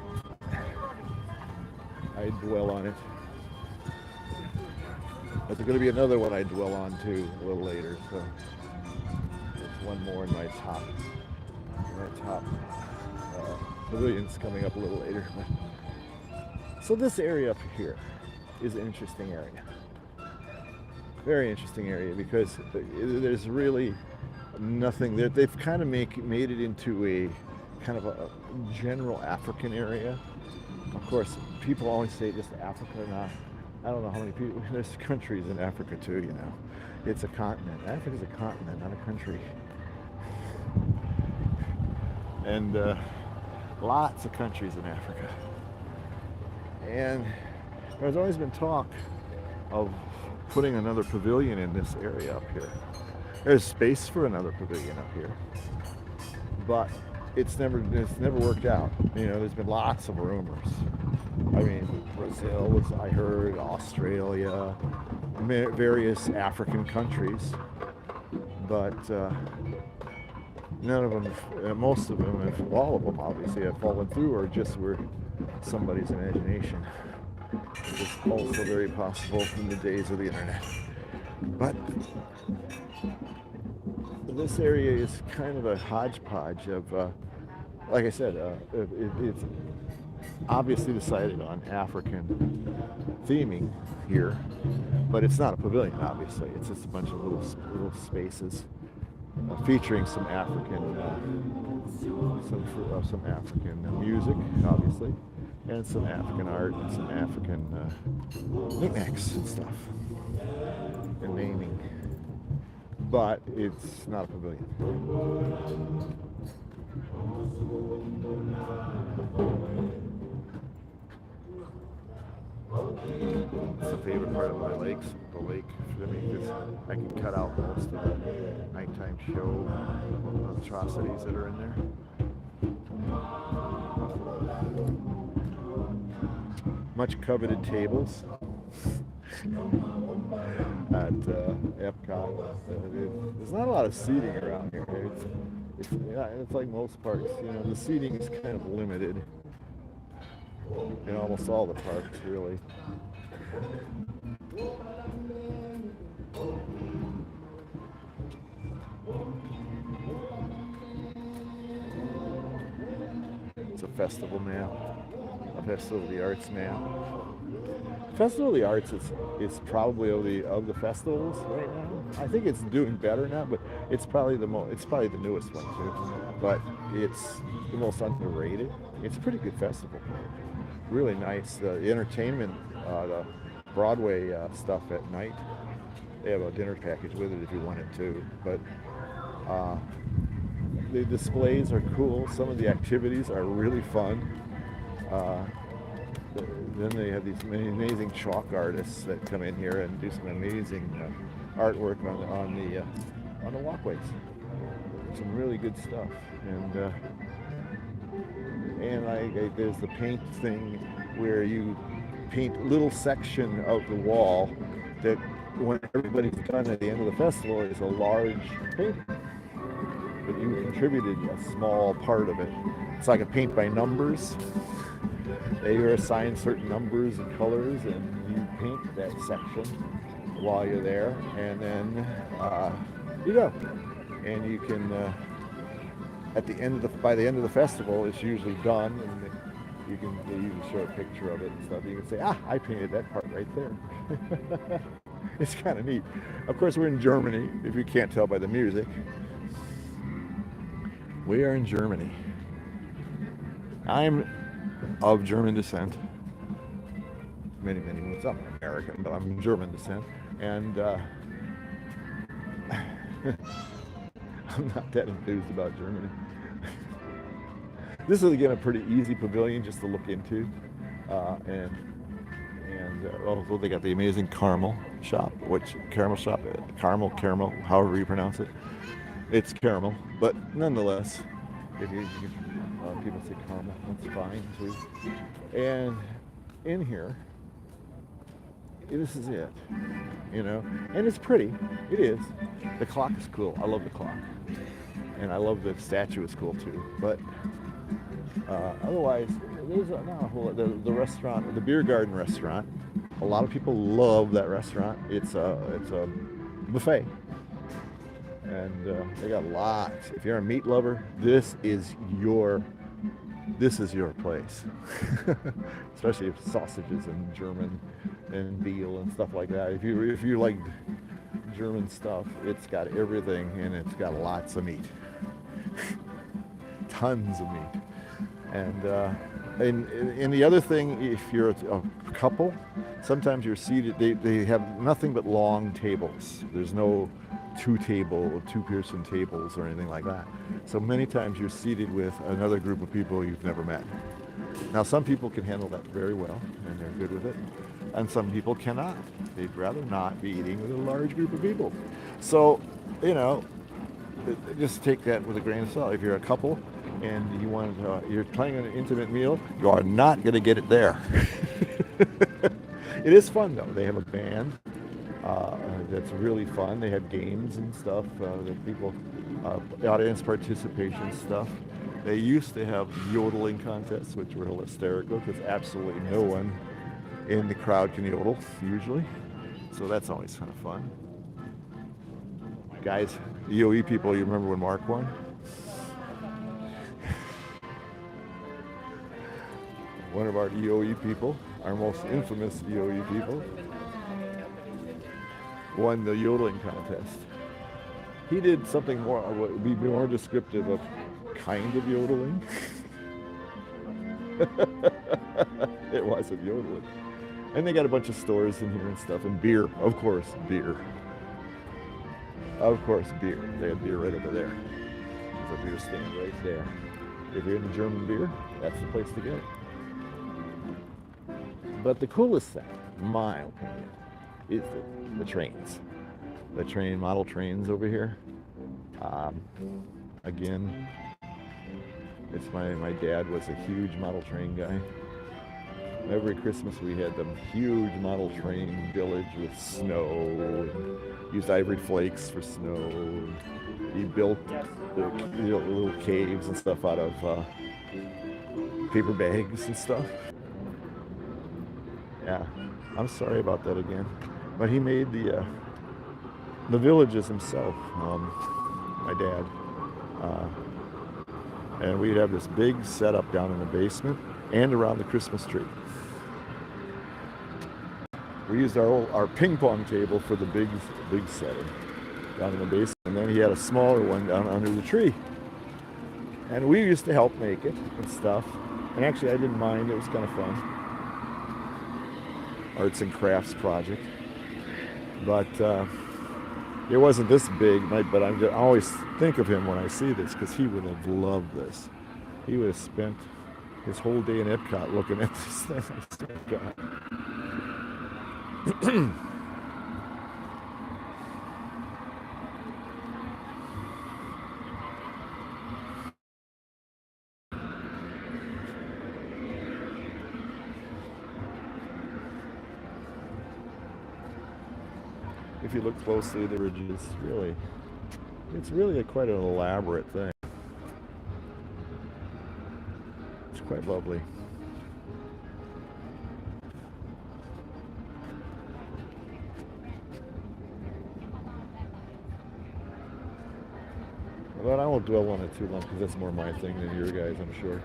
B: I dwell on it. There's going to be another one I dwell on too a little later. So there's one more in my top pavilions coming up a little later. So this area up here is an interesting area. Very interesting area because there's really nothing there. They've kind of made it into a kind of a general African area. Of course, people always say just Africa. Now, I don't know how many people. There's countries in Africa too. You know, it's a continent. Africa's a continent, not a country. And lots of countries in Africa. And there's always been talk of putting another pavilion in this area up here. There's space for another pavilion up here, but it's never worked out. You know, there's been lots of rumors. I mean, Brazil was, I heard, Australia, various African countries, but none of them, most of them, if all of them obviously have fallen through or just were somebody's imagination. It's also very possible in the days of the internet. But this area is kind of a hodgepodge of, like I said, it's obviously decided on African theming here, but it's not a pavilion, obviously. It's just a bunch of little spaces featuring some African, some African music, obviously, and some African art and some African knickknacks and stuff, and naming. But it's not a pavilion. It's a favorite part of my lakes, the lake for me, because I can cut out most of the nighttime show atrocities that are in there. Much coveted tables at Epcot. There's not a lot of seating around here. It's like most parks. You know, the seating is kind of limited in almost all the parks, really. It's a festival now, a Festival of the Arts now. Festival of the Arts is probably of the festivals right now. I think it's doing better now, but It's probably it's probably the newest one too, but it's the most underrated. It's a pretty good festival. Really nice. The entertainment, the Broadway stuff at night. They have a dinner package with it if you want it to. But the displays are cool. Some of the activities are really fun. Then they have these amazing chalk artists that come in here and do some amazing artwork on the walkways. Some really good stuff. And there's the paint thing where you paint a little section of the wall that when everybody's done at the end of the festival is a large painting. But you contributed a small part of it. It's like a paint by numbers. They are assigned certain numbers and colors, and you paint that section while you're there, and then you go. And you can, by the end of the festival, it's usually done, and they usually show a picture of it and stuff. You can say, I painted that part right there. It's kind of neat. Of course, we're in Germany, if you can't tell by the music. We are in Germany. I'm of German descent. Many moons. I'm American, but I'm German descent. And I'm not that enthused about Germany. This is again a pretty easy pavilion just to look into, and also they got the amazing caramel shop, caramel, however you pronounce it. It's caramel, but nonetheless, if people say caramel, that's fine too. And in here, this is it, and it's pretty. It is. The clock is cool. I love the clock, and I love the statue is cool too. But otherwise, there's not a whole lot. The restaurant, the beer garden restaurant. A lot of people love that restaurant. It's a buffet, and they got lots. If you're a meat lover, this is your place. Especially if sausages and German and veal and stuff like that. If you like German stuff, it's got everything, and it's got lots of meat. Tons of meat. And the other thing, if you're a couple, sometimes you're seated, they have nothing but long tables. There's no two-person tables or anything like that. So many times you're seated with another group of people you've never met. Now, some people can handle that very well, and they're good with it. And some people cannot. They'd rather not be eating with a large group of people. So, just take that with a grain of salt. If you're a couple and you're planning on an intimate meal, you are not going to get it there. It is fun, though. They have a band that's really fun. They have games and stuff that people, audience participation stuff. They used to have yodeling contests, which were hysterical because absolutely no one in the crowd can yodel, usually. So that's always kind of fun. Guys, EOE people, you remember when Mark won? One of our EOE people, our most infamous EOE people, won the yodeling contest. He did something more, what would be more descriptive of kind of yodeling. It wasn't yodeling. And they got a bunch of stores in here and stuff, and beer, of course, beer. Of course, beer. They have beer right over there. There's a beer stand right there. If you're into German beer, that's the place to get it. But the coolest thing, in my opinion, is the trains. The model trains over here. Again, it's my dad was a huge model train guy. Every Christmas we had them huge model train village with snow. Used ivory flakes for snow. He built the little caves and stuff out of paper bags and stuff. Yeah, I'm sorry about that again. But he made the villages himself, my dad. And we'd have this big setup down in the basement and around the Christmas tree. We used our ping pong table for the big setting. down in the basement. And then he had a smaller one down under the tree. And we used to help make it and stuff. And actually, I didn't mind. It was kind of fun. Arts and crafts project. But it wasn't this big. But I always think of him when I see this because he would have loved this. He would have spent his whole day in Epcot looking at this thing. If you look closely, the bridge is it's really quite an elaborate thing. It's quite lovely. But I won't dwell on it too long because that's more my thing than your guys, I'm sure.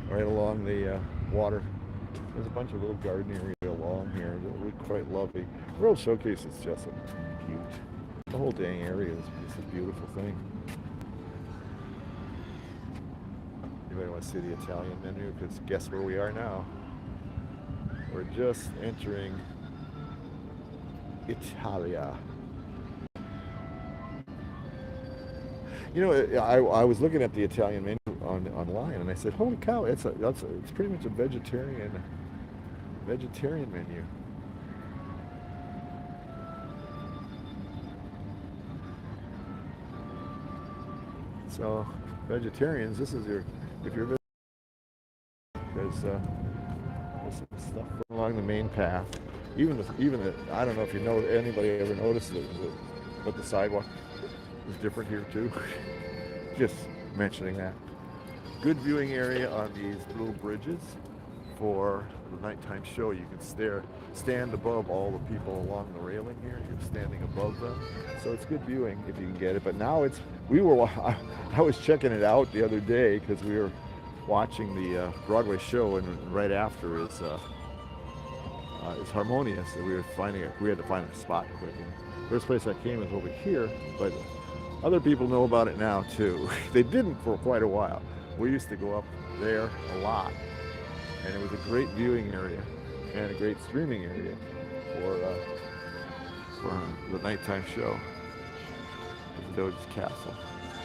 B: Right along the water, there's a bunch of little garden area along here that look quite lovely. World Showcase is just huge. The whole dang area is just a beautiful thing. Anybody want to see the Italian menu? Because guess where we are now? We're just entering Italia. You know, I was looking at the Italian menu online, and I said, "Holy cow! It's pretty much a vegetarian menu." So, vegetarians, this is if you're because there's some stuff along the main path. Even I don't know if anybody ever noticed it, but the sidewalk is different here too. Just mentioning that. Good viewing area on these little bridges for the nighttime show. You can stand above all the people along the railing here. You're standing above them, so it's good viewing if you can get it. But now I was checking it out the other day because we were watching the Broadway show, and right after is Harmonious, and we had to find a spot quick. And the first place I came is over here, but other people know about it now too. They didn't for quite a while. We used to go up there a lot, and it was a great viewing area and a great streaming area for the nighttime show at the Doge's Castle.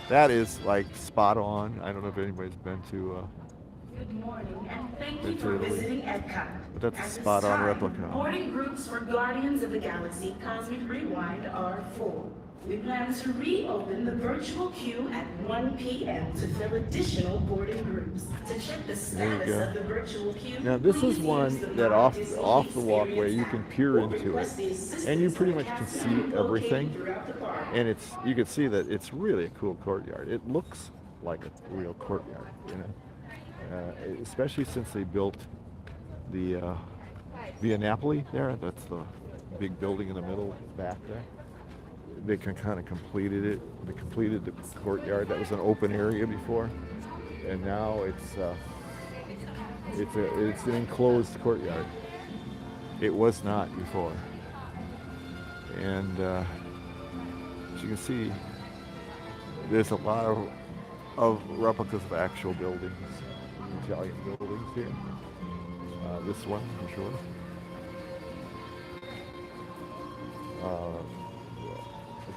B: That is like spot on. I don't know if anybody's been to
E: Good morning, and thank you for visiting Epcot.
B: but that's a
E: At
B: spot
E: this
B: on
E: time,
B: replica.
E: Boarding groups for Guardians of the Galaxy Cosmic Rewind are full. We plan to reopen the virtual queue at 1 p.m. to fill additional boarding groups. To check the status of the virtual queue,
B: Now this
E: please
B: is one
E: use the
B: that
E: Walt
B: off
E: Disney
B: the walkway you
E: Experience
B: can
E: app
B: peer
E: or
B: into it,
E: request the assistance
B: and you pretty
E: of the
B: much can
E: cast
B: see
E: located
B: everything.
E: throughout the park.
B: And you can see that it's really a cool courtyard. It looks like a real courtyard, you know. Especially since they built the Via Napoli there. That's the big building in the middle back there. They kind of completed it. They completed the courtyard. That was an open area before, and now it's an enclosed courtyard. It was not before, and as you can see, there's a lot of replicas of actual buildings, Italian buildings here. This one, for sure.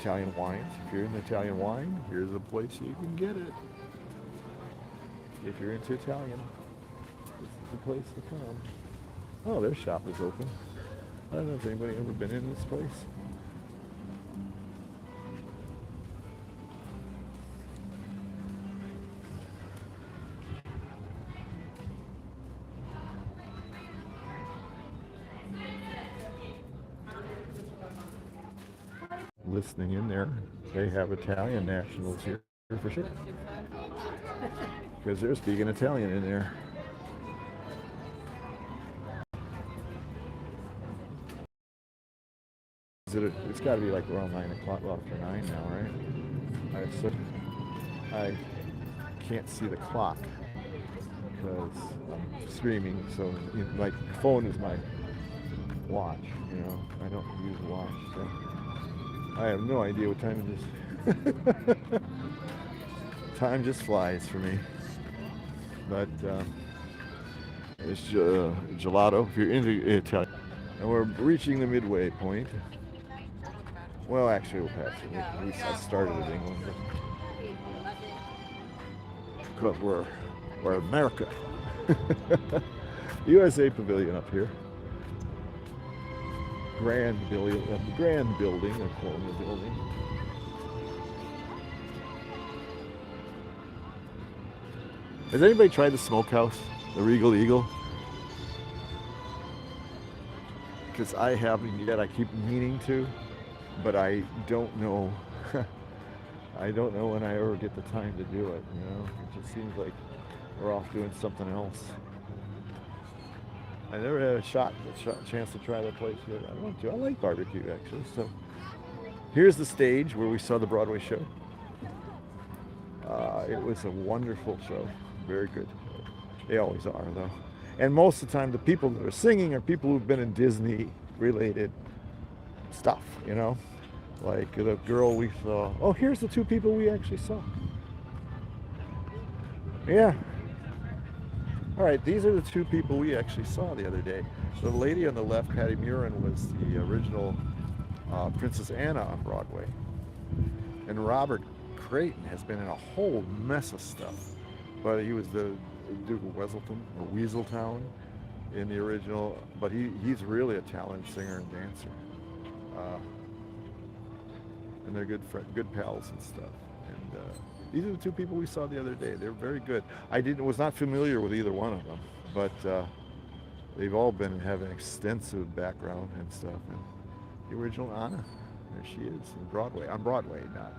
B: Italian wines. If you're into Italian wine, here's a place you can get it. If you're into Italian, this is the place to come. Oh, their shop is open. I don't know if anybody ever been in this place. Listening in there, they have Italian nationals here for sure, because they're speaking Italian in there. It's got to be like around 9 o'clock, well, after 9 now, right? I can't see the clock because I'm streaming. So my phone is my watch. You know, I don't use a watch. So I have no idea what time it is. Time just flies for me. But it's gelato if you're into Italian. And we're reaching the midway point. Well, actually, we'll pass it. At least I started in England. Because we're America. USA Pavilion up here. Grand building, a Colonial building. Has anybody tried the smokehouse, the Regal Eagle? Because I haven't yet. I keep meaning to, but I don't know. I don't know when I ever get the time to do it. You know, it just seems like we're off doing something else. I never had a chance to try that place yet. I want to. I like barbecue actually. So here's the stage where we saw the Broadway show. It was a wonderful show. Very good. They always are though. And most of the time the people that are singing are people who've been in Disney related stuff, you know? Like the girl we saw. Oh, here's the two people we actually saw. Yeah. All right, these are the two people we actually saw the other day. The lady on the left, Patty Murin, was the original Princess Anna on Broadway. And Robert Creighton has been in a whole mess of stuff. But he was the Duke of Weaselton, or Weaseltown in the original. But he's really a talented singer and dancer. And they're good pals and stuff. And these are the two people we saw the other day. They're very good. I was not familiar with either one of them, but they've all have an extensive background and stuff. And the original Anna, there she is on Broadway.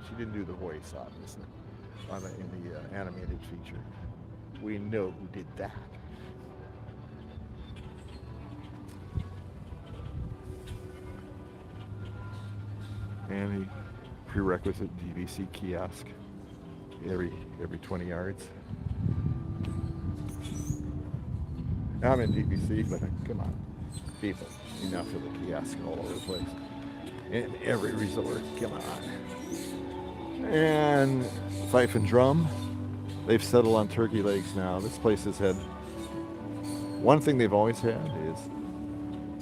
B: She didn't do the voice, obviously, in the animated feature. We know who did that. And the prerequisite DVC kiosk every 20 yards. I'm in DVC, but come on, people, enough of the kiosk all over the place. In every resort, come on. And Fife and Drum, they've settled on turkey legs now. This place has had, one thing they've always had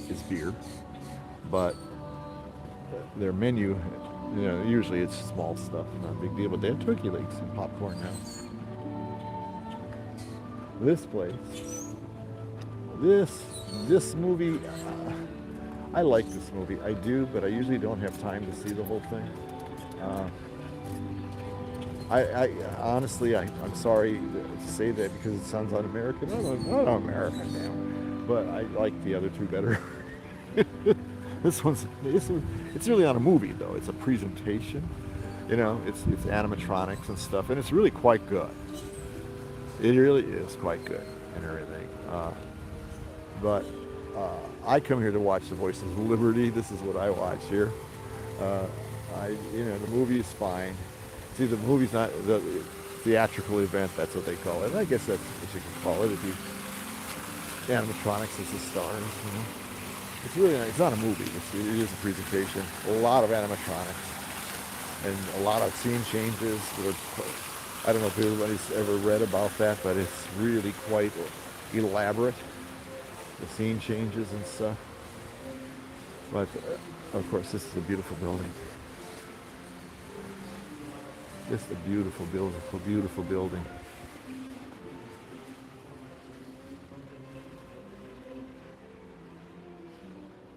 B: is beer, but their menu, you know, usually it's small stuff, not a big deal, but they have turkey legs and popcorn now. This place, this movie, I like this movie. I do, but I usually don't have time to see the whole thing. I honestly, I'm sorry to say that because it sounds un-American. Not American now, but I like the other two better. It's really not a movie though. It's a presentation. You know, it's animatronics and stuff, and it's really quite good. It really is quite good and everything. But I come here to watch The Voices of Liberty. This is what I watch here. The movie is fine. See, the movie's not the theatrical event. That's what they call it. And I guess that's what you can call it if you animatronics as the stars. You know, it's really not, it's not a movie. It is a presentation. A lot of animatronics and a lot of scene changes. I don't know if everybody's ever read about that, but it's really quite elaborate. The scene changes and stuff. But of course, this is a beautiful building. Just a beautiful, beautiful, beautiful building.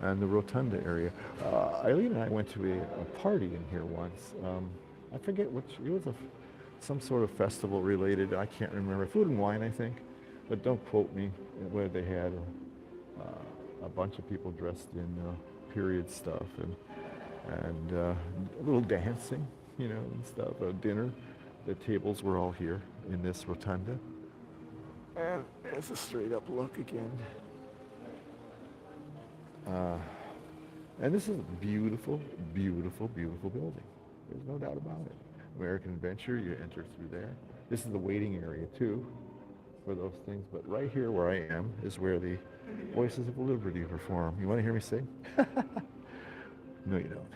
B: And the rotunda area. Eileen and I went to a party in here once. I forget which. It was some sort of festival related. I can't remember. Food and wine, I think. But don't quote me. Where they had a bunch of people dressed in period stuff and a little dancing, you know, and stuff. Dinner. The tables were all here in this rotunda. And there's a straight up look again. And this is a beautiful, beautiful, beautiful building. There's no doubt about it. American Adventure, you enter through there. This is the waiting area too for those things. But right here where I am is where the Voices of Liberty perform. You want to hear me sing? No, you don't.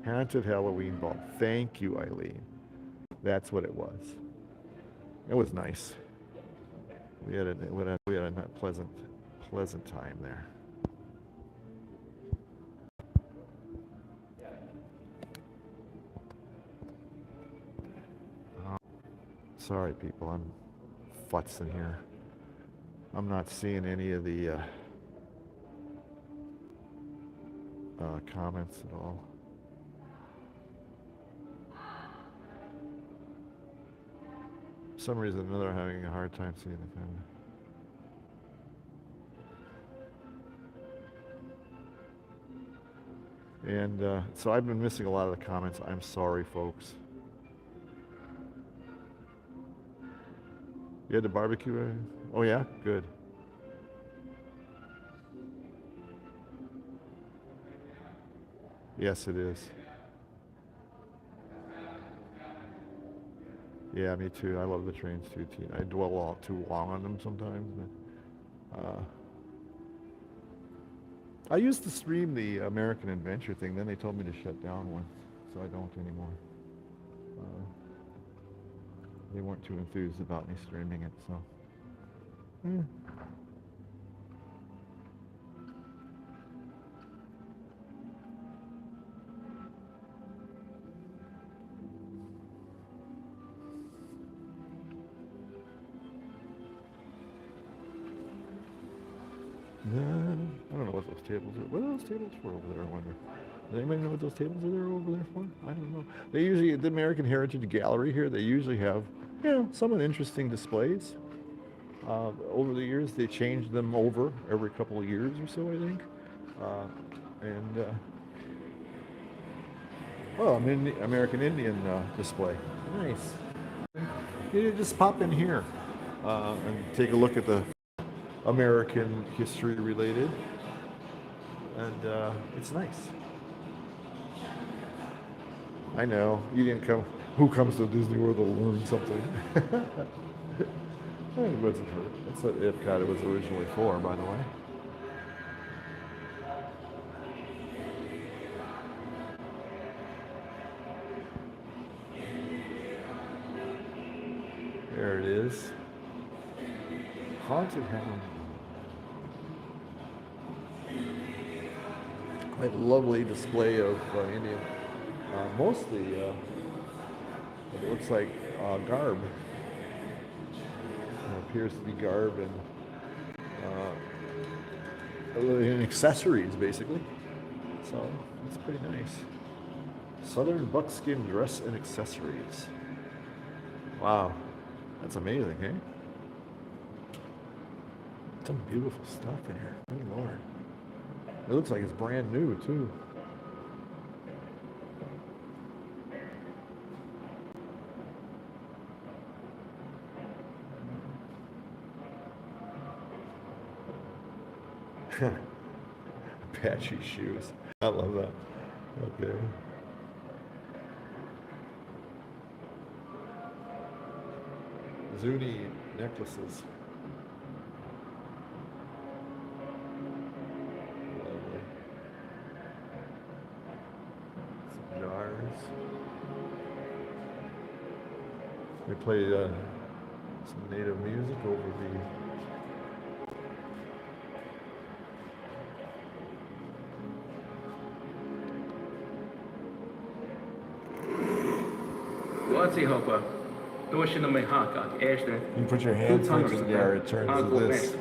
B: Haunted Halloween Ball. Thank you, Eileen. That's what it was. It was nice. We had a pleasant time there. Sorry, people. I'm futzing here. I'm not seeing any of the comments at all. For some reason or another, I'm having a hard time seeing the comment. And so I've been missing a lot of the comments. I'm sorry, folks. You had the barbecue? Oh yeah? Good. Yes, it is. Yeah, me too. I love the trains too. I dwell all too long on them sometimes. But, I used to stream the American Adventure thing. Then they told me to shut down one, so I don't anymore. They weren't too enthused about me streaming it, so. I don't know what those tables are. What are those tables for over there, I wonder? Does anybody know what those tables are there over there for? I don't know. They usually, the American Heritage Gallery here, they usually have, somewhat interesting displays. Over the years, they changed them over every couple of years or so, I think. American Indian display. Nice. You just pop in here and take a look at the American history related, and it's nice. I know you didn't come. Who comes to Disney World to learn something? It wasn't hurt. That's what Epcot was originally for, by the way. There it is. Haunted Halloween. Quite a lovely display of Indian, mostly it looks like garb. It appears to be garb and accessories, basically. So it's pretty nice. Southern buckskin dress and accessories. Wow, that's amazing, eh? Some beautiful stuff in here. Good Lord. It looks like it's brand new, too. Apache shoes. I love that. Okay. Zuni necklaces. They play some native music over the You put your hand towards the air, it turns to this.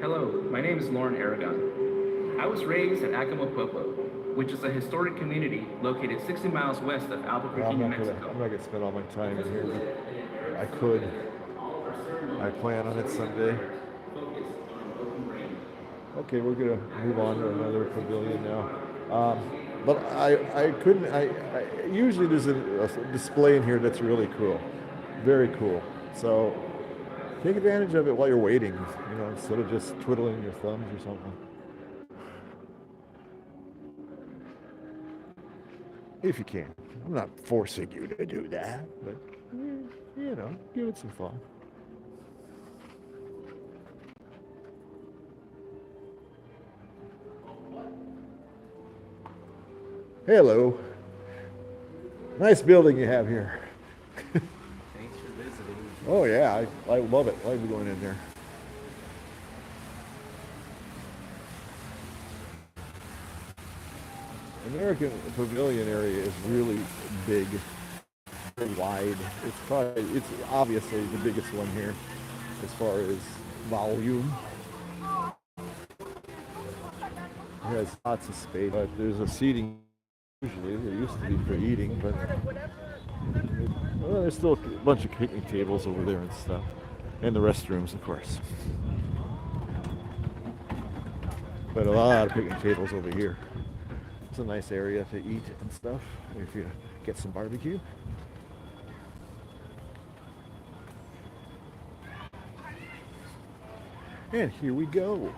F: Hello, my name is Lauren Aragon. I was raised in Acoma Pueblo, which is a historic community located 60 miles west of Albuquerque, New Mexico.
B: I'm not going to spend all my time in here, but I could. I plan on it someday. Okay, we're going to move on to another pavilion now. But I couldn't, usually there's a display in here that's really cool. Very cool. So take advantage of it while you're waiting, instead of just twiddling your thumbs or something. if you can. I'm not forcing you to do that, but you know, give it some thought. Hello. Nice building you have here.
C: Thanks for visiting.
B: Oh yeah, I love it. I like going in there. American Pavilion area is really big, very wide. It's obviously the biggest one here as far as volume. It has lots of space, but there's a seating. Usually, there used to be for eating, but well, there's still a bunch of picnic tables over there and stuff, and the restrooms, of course. But a lot of picnic tables over here. It's a nice area to eat and stuff if you get some barbecue. And here we go.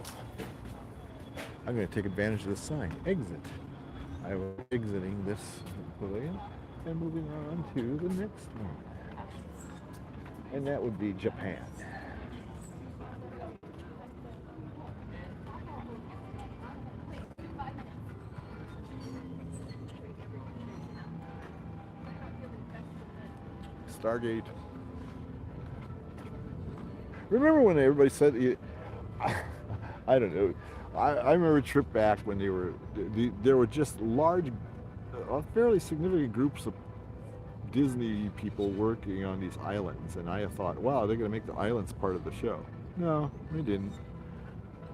B: I'm going to take advantage of this sign. Exit. I was exiting this pavilion and moving on to the next one. And that would be Japan. Stargate. Remember when everybody said, I don't know, I remember a trip back when there were just large, fairly significant groups of Disney people working on these islands, and I thought, wow, they're going to make the islands part of the show. No, they didn't.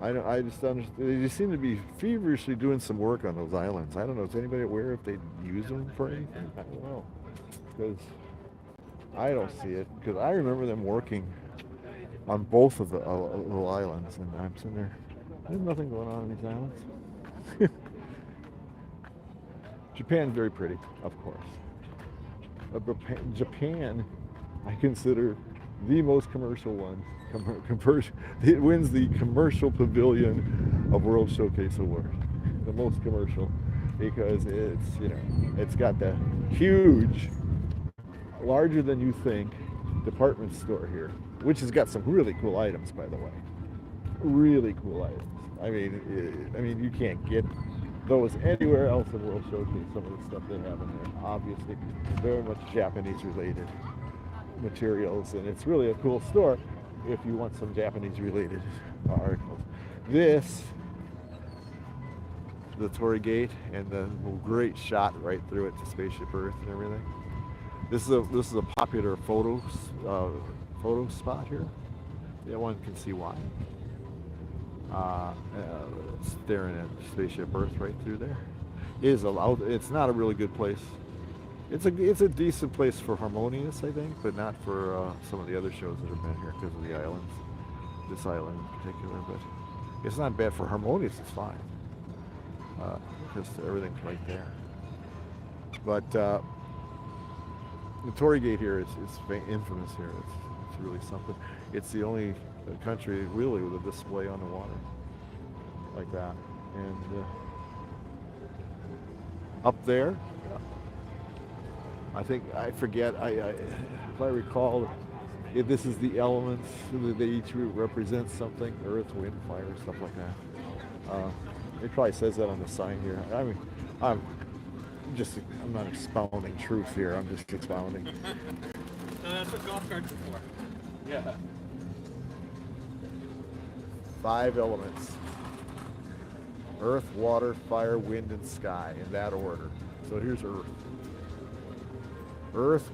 B: I just understand. They just seem to be feverishly doing some work on those islands. I don't know. Is anybody aware if they use them for anything? I don't know, because I don't see it. Because I remember them working on both of the little islands, and I'm sitting there. There's nothing going on these islands. Japan's very pretty, of course. Japan, I consider the most commercial one. It wins the Commercial Pavilion of World Showcase Award. The most commercial, because it's got the huge, larger than you think department store here, which has got some really cool items, by the way. Really cool items. I mean, you can't get those anywhere else in World Showcase. Some of the stuff they have in there, obviously, very much Japanese-related materials, and it's really a cool store if you want some Japanese-related articles. This, the Torii Gate, and the great shot right through it to Spaceship Earth and everything. This is a popular photo spot here. Yeah, one can see why. Staring at Spaceship Earth right through there. It's not a really good place. It's a decent place for Harmonious, I think, but not for some of the other shows that have been here because of the islands. This island in particular, but it's not bad for Harmonious. It's fine because everything's right there. But the Torii Gate here is infamous here. It's really something. It's the only country really with a display on the water like that. And up there, I forget, if I recall, this is the elements, they each represent something, earth, wind, fire, stuff like that. It probably says that on the sign here. I mean, I'm not expounding truth here, I'm just expounding.
D: No, that's what golf carts are for.
C: Yeah.
B: 5 elements: earth, water, fire, wind, and sky, in that order. So here's earth. Earth,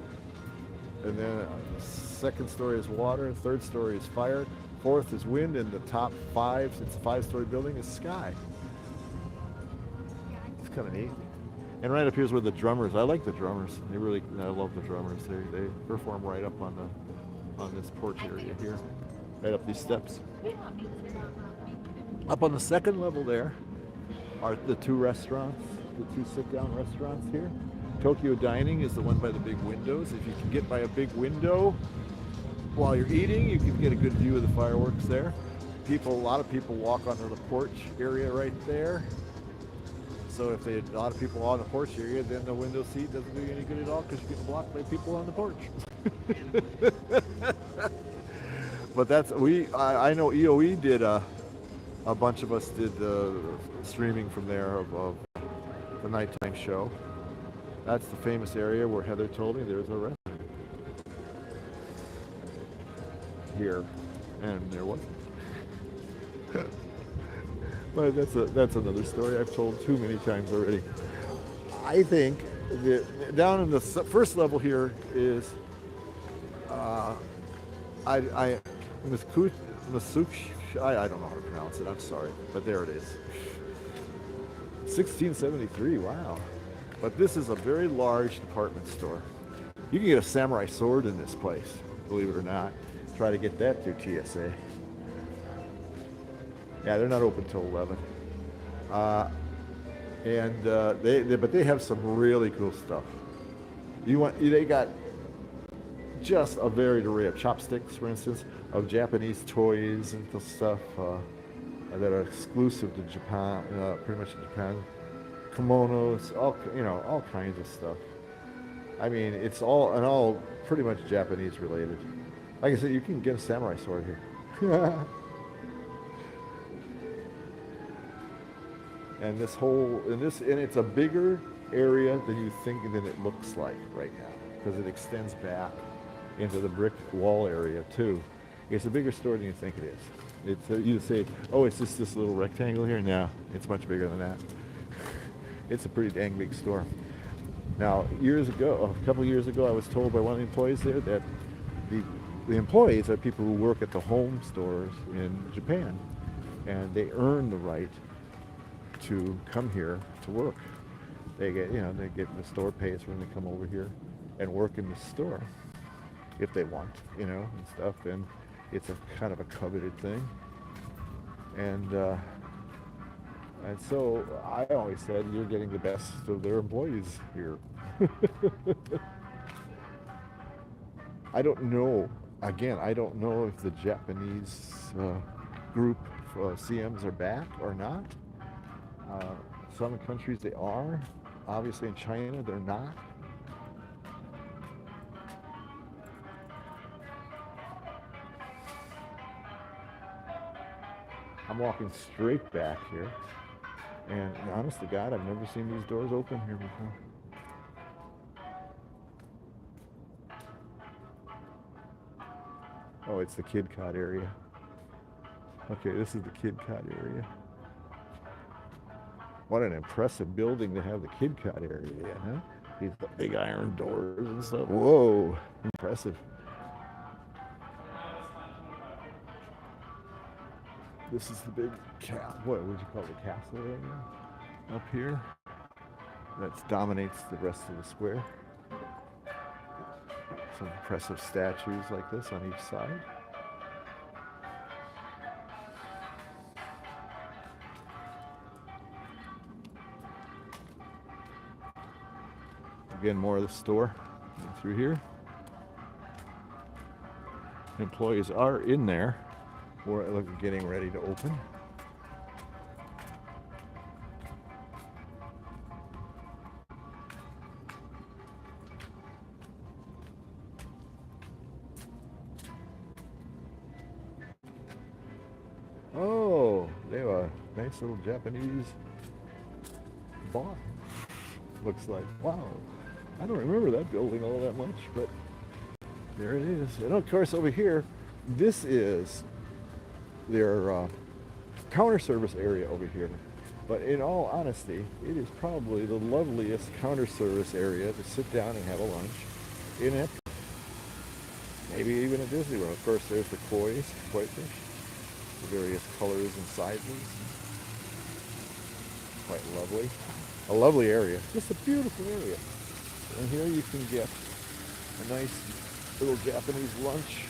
B: and then second story is water, third story is fire, fourth is wind, and the top 5, since it's a 5-story building, is sky. It's kind of neat. And right up here's where the drummers. I like the drummers. I love the drummers. They perform right up on this porch area here, right up these steps. Up on the second level there are the 2 restaurants, the 2 sit-down restaurants here. Tokyo Dining is the one by the big windows. If you can get by a big window while you're eating, you can get a good view of the fireworks there. A lot of people walk onto the porch area right there. So if they a lot of people on the porch area, then the window seat doesn't do you any good at all because you're getting blocked by people on the porch. But that's I know EOE did a bunch of us did streaming from there of the nighttime show. That's the famous area where Heather told me there's a restaurant here, and there wasn't. But that's another story I've told too many times already. I think that down in the first level here is Masuch. I don't know how to pronounce it. I'm sorry, but there it is. 1673. Wow. But this is a very large department store. You can get a samurai sword in this place, believe it or not. Try to get that through TSA. Yeah, they're not open till 11. But they have some really cool stuff. They got just a varied array of chopsticks, for instance, of Japanese toys and stuff that are exclusive to Japan, pretty much Japan. Kimonos, all kinds of stuff. I mean, it's all pretty much Japanese related. Like I said, you can get a samurai sword here. And it's a bigger area than you think than it looks like right now, because it extends back into the brick wall area too. It's a bigger store than you think it is. It's you say, oh, it's just this little rectangle here. No, it's much bigger than that. It's a pretty dang big store. Now, a couple of years ago, I was told by one of the employees there that the employees are people who work at the home stores in Japan, and they earn the right to come here to work. They get the store pays when they come over here and work in the store if they want, and stuff. And it's a kind of a coveted thing. And so I always said, you're getting the best of their employees here. I don't know. Again, I don't know if the Japanese group CMs are back or not. Some countries they are. Obviously in China they're not. I'm walking straight back here, and honest to God, I've never seen these doors open here before. Oh, it's the Kid Cot area. Okay, this is the Kid Cot area. What an impressive building to have the Kid Cot area in, huh? These big iron doors and stuff. Whoa, impressive. This is the big what would you call it, the castle area up here that dominates the rest of the square. Some impressive statues like this on each side. Again, more of the store through here. Employees are in there. We're getting ready to open. Oh, they have a nice little Japanese bar. Looks like, wow. I don't remember that building all that much, but there it is. And of course over here, this is their counter service area over here. But in all honesty, it is probably the loveliest counter service area to sit down and have a lunch in Epcot. Maybe even at Disney World. Of course, there's the koi fish, the various colors and sizes. Quite lovely. A lovely area. Just a beautiful area. And here you can get a nice little Japanese lunch.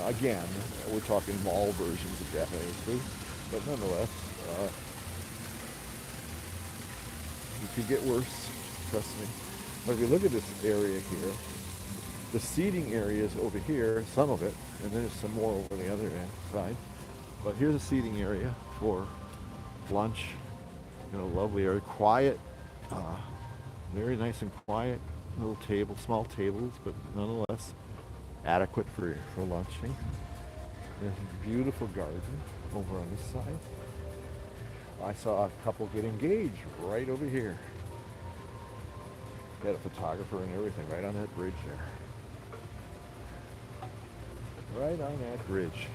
B: Again, we're talking mall versions of Japanese food, but nonetheless, you could get worse, trust me. But if you look at this area here, the seating area is over here, some of it, and there's some more over the other side. But here's a seating area for lunch You know, lovely area, quiet, very nice and quiet. Little table, small tables, but nonetheless adequate for lunching. There's a beautiful garden over on this side. I saw a couple get engaged right over here. Got a photographer and everything right on that bridge there. Right on that bridge.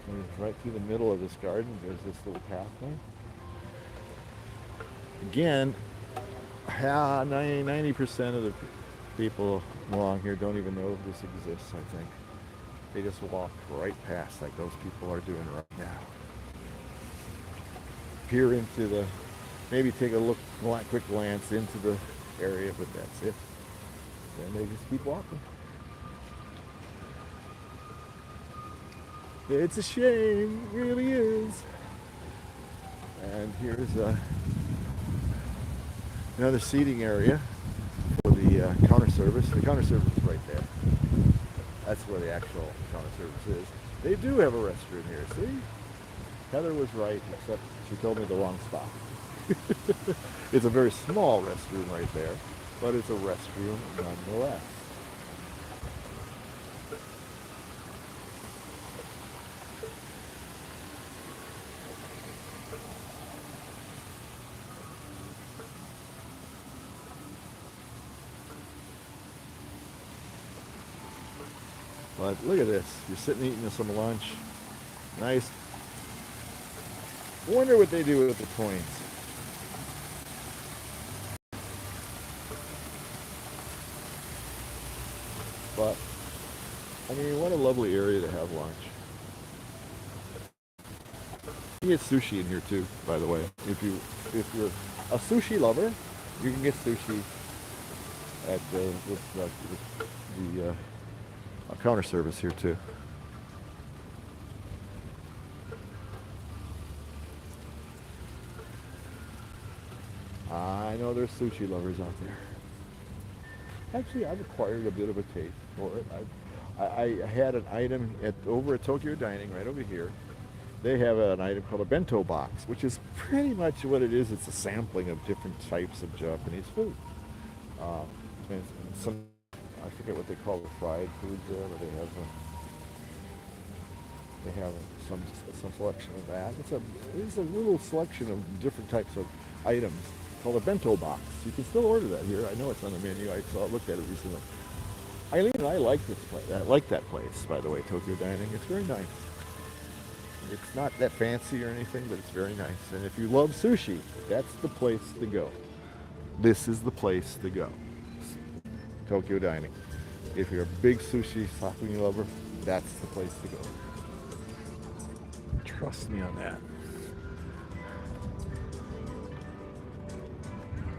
B: And right through the middle of this garden, there's this little pathway. Again, 90% of the people along here don't even know this exists, I think. They just walk right past like those people are doing right now. Peer into the, maybe take a quick glance into the area, but that's it. Then they just keep walking. It's a shame, it really is. And here's another seating area for the counter service. The counter service is right there. That's where the actual counter service is. They do have a restroom here, see? Heather was right, except she told me the wrong spot. It's a very small restroom right there, but it's a restroom nonetheless. But look at this. You're sitting eating some lunch. Nice. Wonder what they do with the coins. But, I mean, what a lovely area to have lunch. You can get sushi in here too, by the way. If you're a sushi lover, you can get sushi at the counter service here too. I know there's sushi lovers out there. Actually, I've acquired a bit of a taste for it. I had an item over at Tokyo Dining right over here. They have an item called a bento box, which is pretty much what it is. It's a sampling of different types of Japanese food. And some, I forget what they call the fried foods there, but they have some selection of that. It's a little selection of different types of items called a bento box. You can still order that here. I know it's on the menu. I looked at it recently. Eileen and I like this place. I like that place, by the way, Tokyo Dining. It's very nice. It's not that fancy or anything, but it's very nice. And if you love sushi, that's the place to go. This is the place to go. Tokyo Dining. If you're a big sushi sashimi lover, that's the place to go. Trust me on that.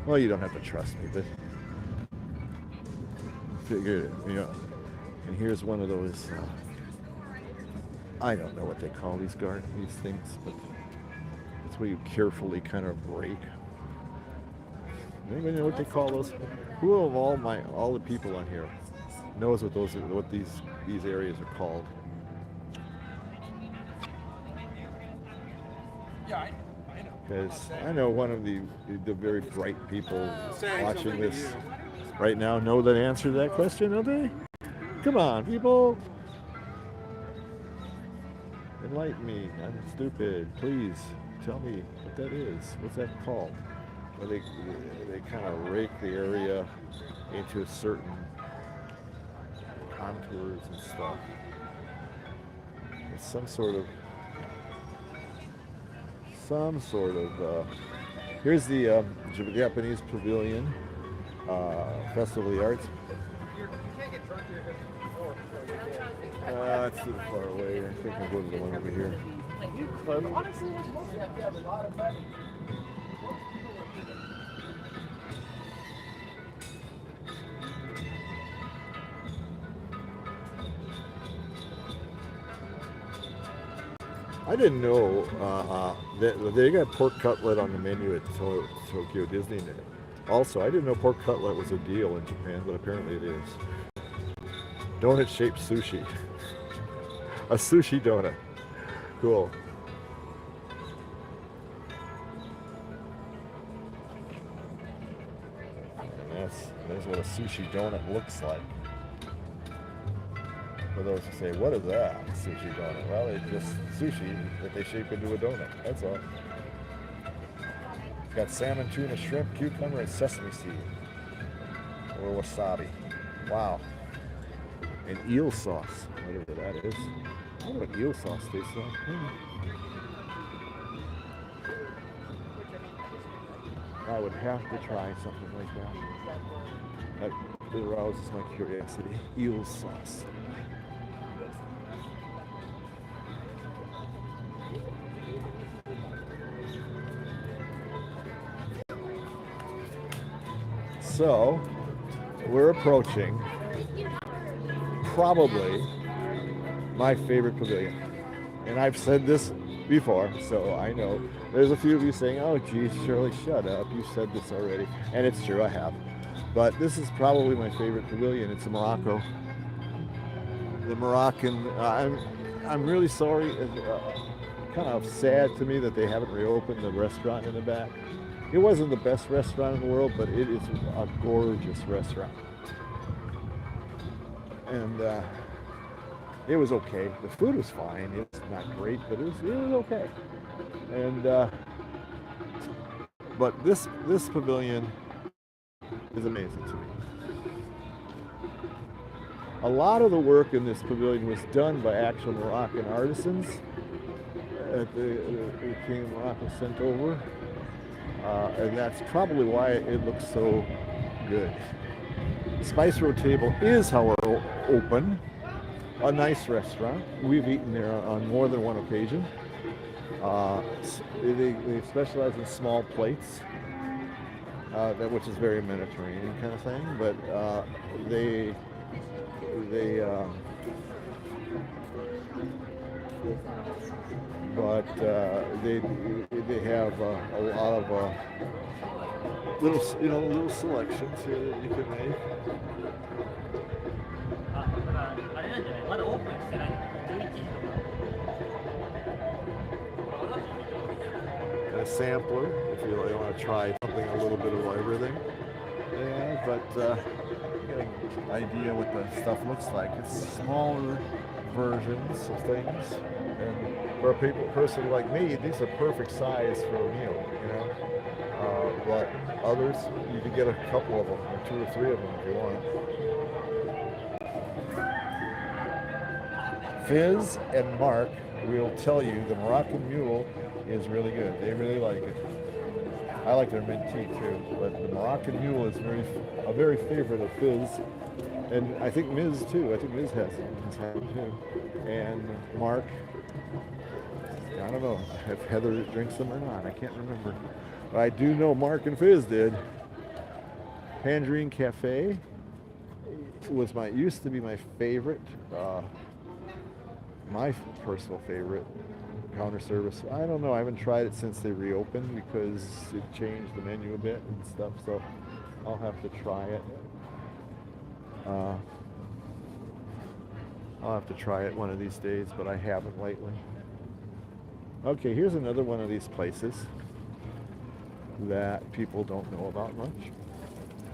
B: Well, you don't have to trust me, but figure, you know. And here's one of those. I don't know what they call these things, but it's where you carefully kind of break. Anybody know what they call those? Who of all the people on here knows what these areas are called?
D: Yeah, I know.
B: Because I know one of the very bright people watching this right now know the answer to that question, don't they? Come on, people. Enlighten me. I'm stupid. Please tell me what that is. What's that called? Where they kind of rake the area into certain contours and stuff. It's some sort of here's the Japanese Pavilion Festival of the Arts. It's too far away. I think I'll go to the one over here. I didn't know that they got pork cutlet on the menu at Tokyo Disney. Also, I didn't know pork cutlet was a deal in Japan, but apparently it is. Donut-shaped sushi. A sushi donut. Cool. There's what a sushi donut looks like. For those who say, what is that, sushi donut? Well, it's just sushi that they shape into a donut. That's all. It's got salmon, tuna, shrimp, cucumber, and sesame seed. Or wasabi. Wow. And eel sauce, whatever that is. I wonder what eel sauce tastes like. I would have to try something like that. That arouses my curiosity. Eel sauce. So, we're approaching probably my favorite pavilion. And I've said this before, so I know there's a few of you saying, oh geez, Shirley, shut up, you said this already. And it's true, I have. But this is probably my favorite pavilion. It's in Morocco. The Moroccan, I'm really sorry, kind of sad to me that they haven't reopened the restaurant in the back. It wasn't the best restaurant in the world, but it is a gorgeous restaurant. And it was okay. The food was fine. It's not great, but it was okay. And but this pavilion is amazing to me. A lot of the work in this pavilion was done by actual Moroccan artisans that the King of Morocco sent over. And that's probably why it looks so good. Spice Road Table is, however, open. A nice restaurant. We've eaten there on more than one occasion. They specialize in small plates, which is very Mediterranean kind of thing. But they have a lot of little selections here that you can make. And a sampler if you really want to try something a little bit of everything. Yeah, but getting an idea what the stuff looks like. It's smaller versions of things, and for a person like me, these are perfect size for a meal, you know. But others, you can get a couple of them, or 2 or 3 of them if you want. Fizz and Mark will tell you the Moroccan Mule is really good. They really like it. I like their mint tea too, but the Moroccan Mule is a very favorite of Fizz. And I think Ms. too. I think Ms. has it too. And Mark, I don't know if Heather drinks them or not. I can't remember. But I do know Mark and Fizz did. Tangerine Cafe used to be my favorite, my personal favorite counter service. I don't know. I haven't tried it since they reopened because it changed the menu a bit and stuff. So I'll have to try it. I'll have to try it one of these days, but I haven't lately. Okay, here's another one of these places that people don't know about much.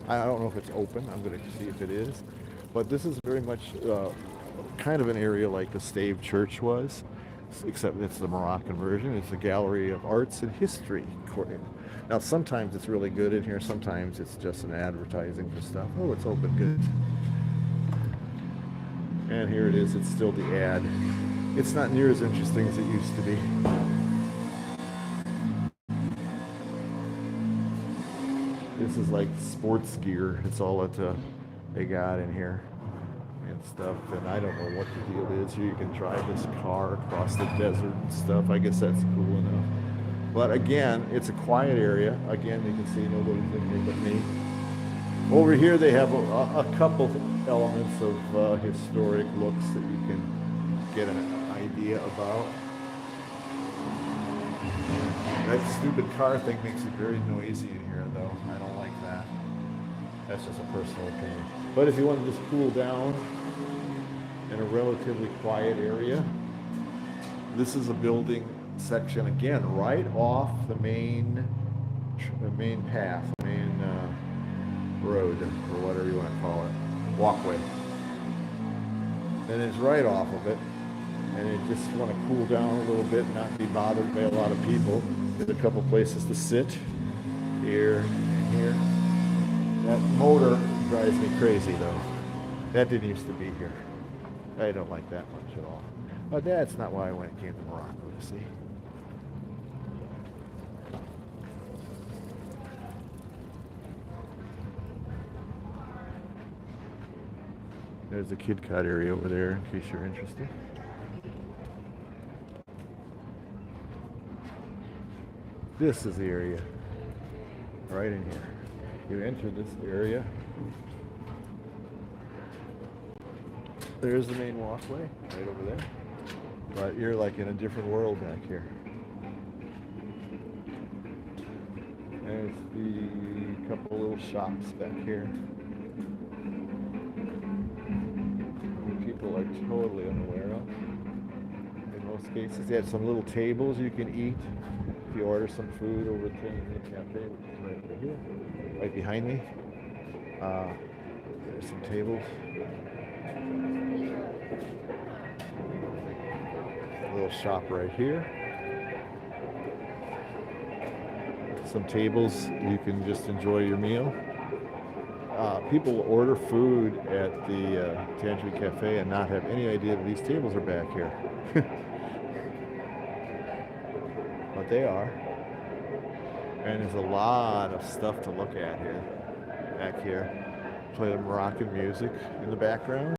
B: I don't know if it's open. I'm going to see if it is. But this is very much kind of an area like the Stave Church was, except it's the Moroccan version. It's a gallery of arts and history. Now, sometimes it's really good in here. Sometimes it's just an advertising for stuff. Oh, it's open good. And here it is. It's still the ad. It's not near as interesting as it used to be. This is like sports gear. It's all that they got in here and stuff. And I don't know what the deal is. Here you can drive this car across the desert and stuff. I guess that's cool enough. But again, it's a quiet area. Again, you can see nobody's in here but me. Over here they have a couple elements of historic looks that you can get an idea about. That stupid car thing makes it very noisy in here though. I don't like that. That's just a personal opinion. But if you want to just cool down in a relatively quiet area, this is a building section again right off the main path, road, or whatever you want to call it, walkway. And it's right off of it, and you just want to cool down a little bit and not be bothered by a lot of people. There's a couple places to sit, here and here. That motor drives me crazy though. That didn't used to be here. I don't like that much at all. But that's not why I came to Morocco to see. There's the kid cot area over there in case you're interested. This is the area, right in here. You enter this area. There's the main walkway, right over there. But you're like in a different world back here. There's the couple little shops back here. People are totally unaware of. In most cases, they have some little tables you can eat. If you order some food over at the cafe, which is right over here, right behind me. There's some tables. A little shop right here. Some tables, you can just enjoy your meal. People order food at the Tangerine Cafe and not have any idea that these tables are back here. But they are. And there's a lot of stuff to look at here, back here. Play the Moroccan music in the background.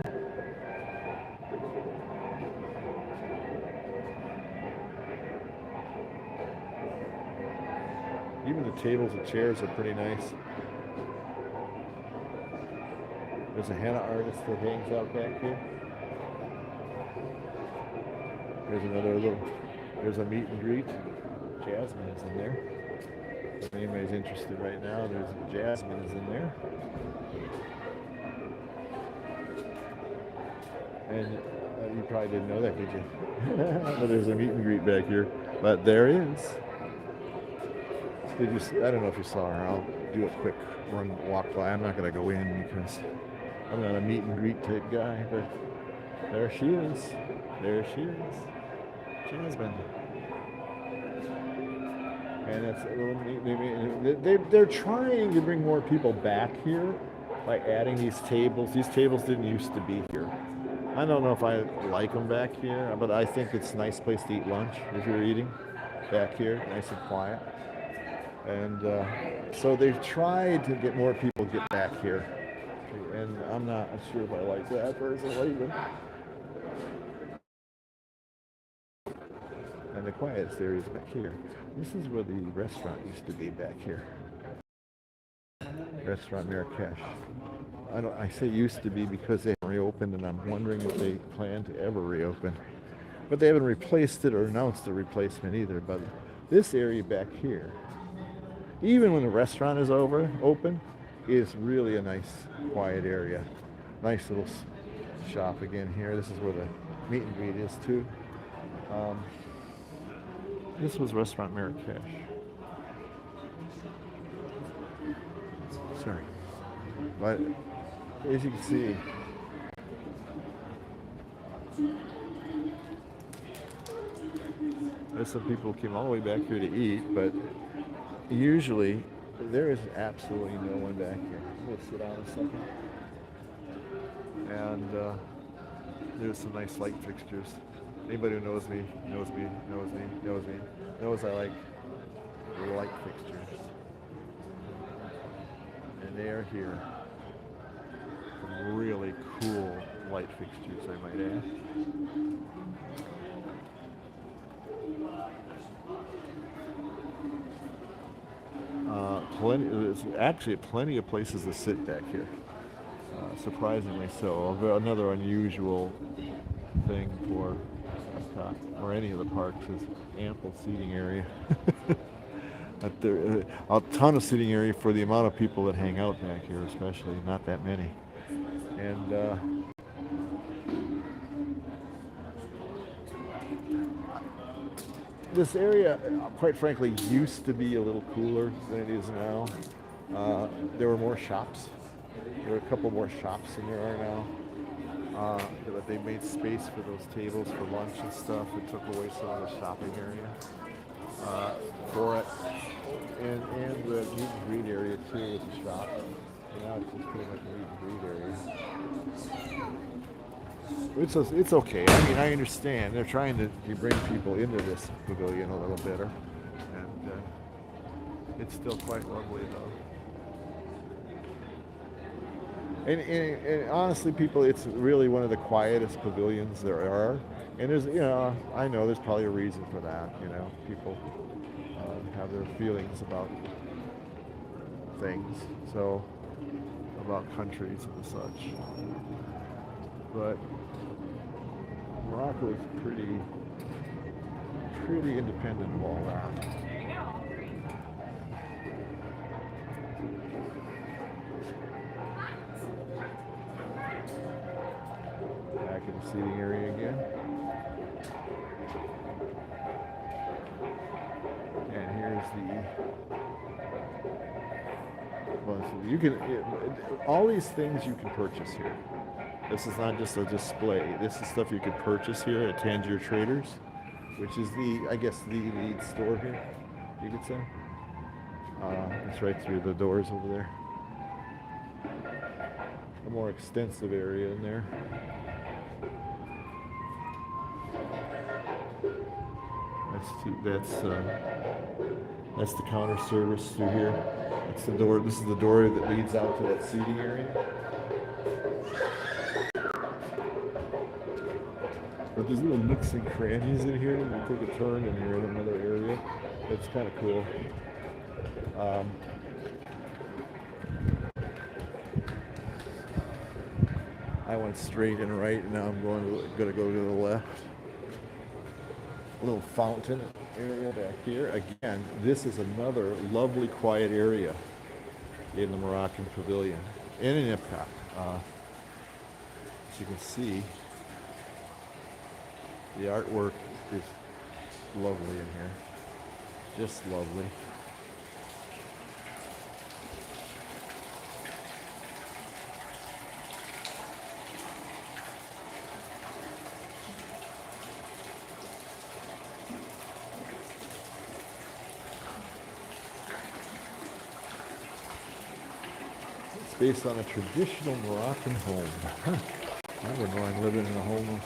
B: Even the tables and chairs are pretty nice. There's a henna artist that hangs out back here. There's another little, there's a meet and greet. Jasmine is in there. If anybody's interested right now, there's Jasmine is in there. And you probably didn't know that, did you? But there's a meet and greet back here. But there is. Did you? I don't know if you saw her. I'll do a quick walk by. I'm not going to go in because I'm not a meet and greet type guy. But there she is. There she is. Jasmine. And it's a little, they're trying to bring more people back here by adding these tables. These tables didn't used to be here. I don't know if I like them back here, but I think it's a nice place to eat lunch if you're eating back here, nice and quiet. And so they've tried to get more people to get back here. And I'm not sure if I like that personally. And the quietest area is back here. This is where the restaurant used to be back here. Restaurant Marrakesh. I say used to be because they haven't reopened, and I'm wondering if they plan to ever reopen. But they haven't replaced it or announced the replacement either. But this area back here, even when the restaurant is open, is really a nice, quiet area. Nice little shop again here. This is where the meet and greet is too. This was Restaurant Marrakesh. Sorry. But as you can see, there's some people who came all the way back here to eat, but usually there is absolutely no one back here. We'll sit down a second. And there's some nice light fixtures. Anybody who knows me, knows I like light fixtures. And they are here. Some really cool light fixtures, I might add. There's actually plenty of places to sit back here. Surprisingly so. Another unusual thing for Epcot or any of the parks is ample seating area. A ton of seating area for the amount of people that hang out back here, especially. Not that many. And this area, quite frankly, used to be a little cooler than it is now. There were more shops There are a couple more shops than there are now. But they made space for those tables for lunch and stuff. It took away some of the shopping area for it. And the meet and greet area too with the shop. And now it's just pretty much a meet and greet area. It's okay. I mean, I understand. They're trying to bring people into this pavilion a little better. And it's still quite lovely though. And honestly, people, it's really one of the quietest pavilions there are. And there's, I know there's probably a reason for that. People have their feelings about things, so about countries and such. But Morocco is pretty independent of all that. Back in the seating area again. And here's well, so you can, all these things you can purchase here. This is not just a display. This is stuff you can purchase here at Tangier Traders, which is I guess the lead store here, you could say. It's right through the doors over there. A more extensive area in there. That's the counter service through here. That's the door. This is the door that leads out to that seating area. But there's little nooks and crannies in here. You take a turn and you're in another area. It's kind of cool. I went straight and right, and now I'm going to go to the left. A little fountain area back here. Again, this is another lovely, quiet area in the Moroccan Pavilion and in Epcot. As you can see, the artwork is lovely in here. Just lovely. Based on a traditional Moroccan home. I wouldn't mind living in a home like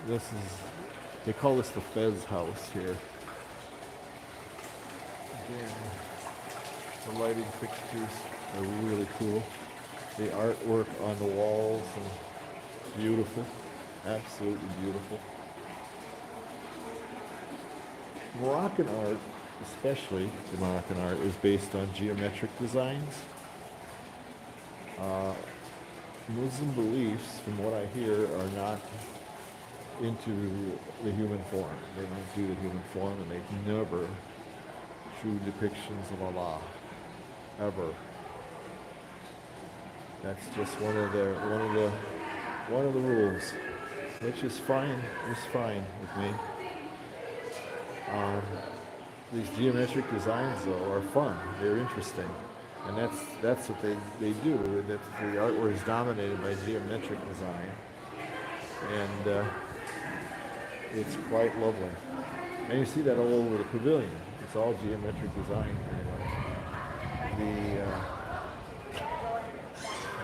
B: this. They call this the Fez house here. Again, the lighting fixtures are really cool. The artwork on the walls is beautiful, absolutely beautiful. Moroccan art, especially the Moroccan art, is based on geometric designs. Muslim beliefs, from what I hear, are not into the human form. They don't do the human form, and they never true depictions of Allah, ever. That's just one of the rules, which is fine. It's fine with me. These geometric designs, though, are fun. They're interesting, and that's what they do. That the artwork is dominated by geometric design, and it's quite lovely. And you see that all over the pavilion. It's all geometric design, pretty much.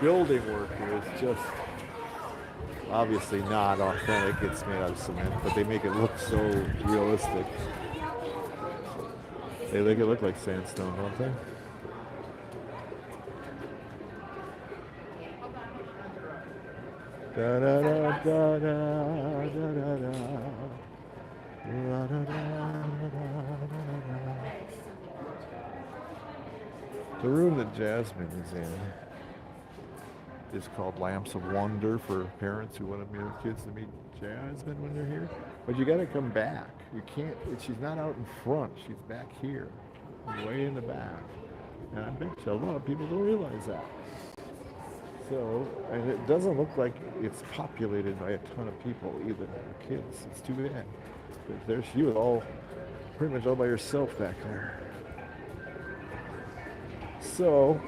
B: The building work here is just obviously not authentic. It's made out of cement, but they make it look so realistic. They make it look like sandstone, don't they? Da da da da da da da da. The room that Jasmine is in is called Lamps of Wonder for parents who want their kids to meet Jasmine when they're here. But you got to come back. You can't. She's not out in front. She's back here, way in the back. And I bet you a lot of people don't realize that. So, and it doesn't look like it's populated by a ton of people either. Kids. It's too bad. But there's you all, pretty much all by yourself back there. So,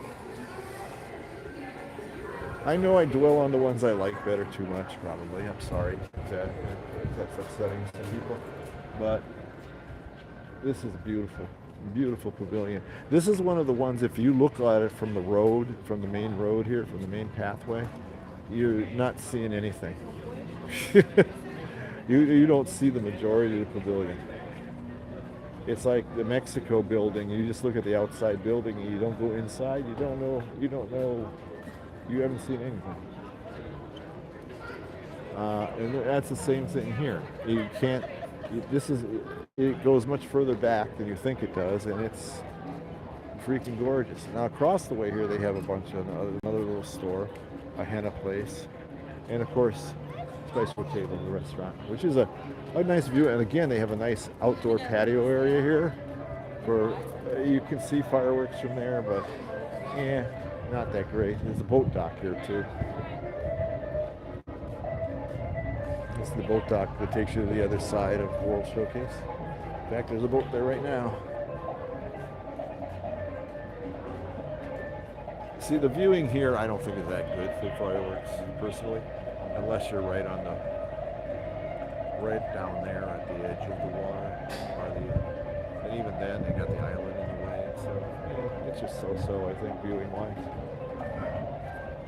B: I know I dwell on the ones I like better too much, probably. I'm sorry if that's upsetting some people. But this is beautiful, beautiful pavilion. This is one of the ones, if you look at it from the road, from the main road here, from the main pathway, you're not seeing anything. you don't see the majority of the pavilion. It's like the Mexico building. You just look at the outside building and you don't go inside. You don't know, you haven't seen anything. And that's the same thing here. You can't, it goes much further back than you think it does, and it's freaking gorgeous. Now across the way here they have a bunch of another little store, a henna place, and of course Spice Table, the restaurant, which is a nice view. And again, they have a nice outdoor patio area here where you can see fireworks from there, but not that great. There's a boat dock here too. This is the boat dock that takes you to the other side of World Showcase. In fact, there's a boat there right now. See, the viewing here I don't think is that good for fireworks, personally, unless you're right down there at the edge of the water, and even then they got the island in the way, so it's just so-so, I think, viewing-wise.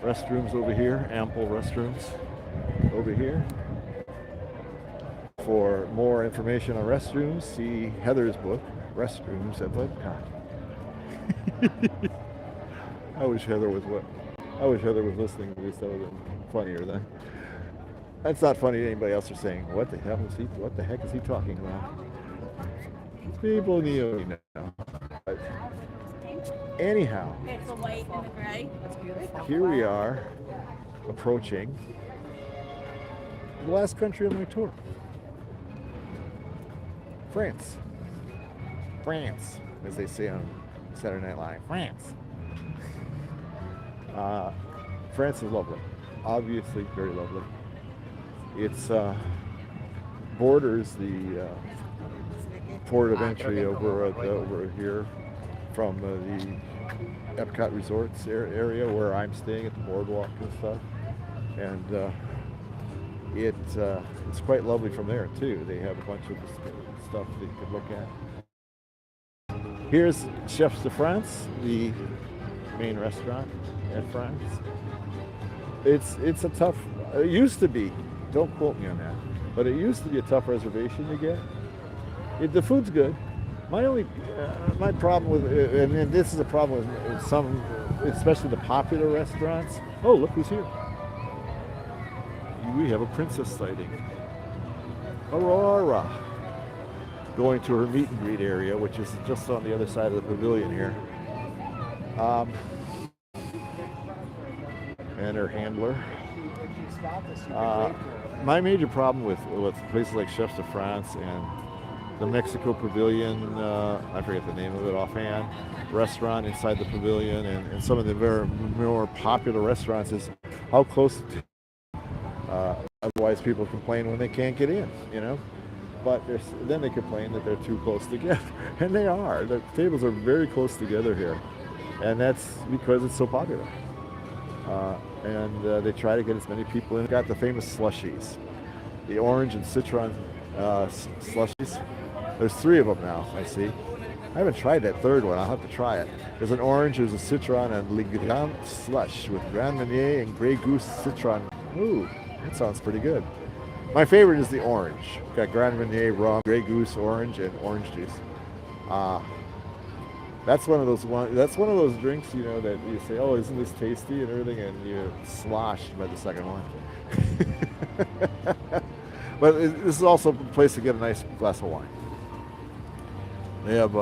B: Restrooms over here, ample restrooms over here. For more information on restrooms, see Heather's book, Restrooms at Epcot. I wish Heather was listening to this. That would have been funnier then. That's not funny to anybody else. Are saying, what the heck is he talking about? People need to know. But anyhow,
A: It's the white and the gray. That's beautiful.
B: here we are approaching the last country on my tour. France. France, as they say on Saturday Night Live. France. France is lovely. Obviously very lovely. It's borders the port of entry over here from the Epcot Resorts area where I'm staying at the boardwalk and stuff. And it's quite lovely from there too. They have a bunch of stuff that you could look at. Here's Chefs de France, the main restaurant at France. It's a tough, it used to be, don't quote me on that, but it used to be a tough reservation to get. The food's good. My problem with, and this is a problem with some, especially the popular restaurants. Oh, look who's here. We have a princess sighting. Aurora. Going to her meet and greet area, which is just on the other side of the pavilion here. And her handler. My major problem with places like Chefs de France and the Mexico Pavilion, I forget the name of it offhand, restaurant inside the pavilion, and some of the very more popular restaurants is how close. Otherwise, people complain when they can't get in, But then they complain that they're too close together, and they are. The tables are very close together here, and that's because it's so popular. And they try to get as many people in. Got the famous slushies, the orange and citron slushies. There's 3 of them now, I see. I haven't tried that third one. I'll have to try it. There's an orange, there's a citron, and Le Grand slush with Grand Marnier and Grey Goose citron. Ooh, that sounds pretty good. My favorite is the orange. Got Grand Marnier, rum, Grey Goose, orange, and orange juice. That's one of those drinks, that you say, oh, isn't this tasty and everything, and you're sloshed by the second one. But this is also a place to get a nice glass of wine. They have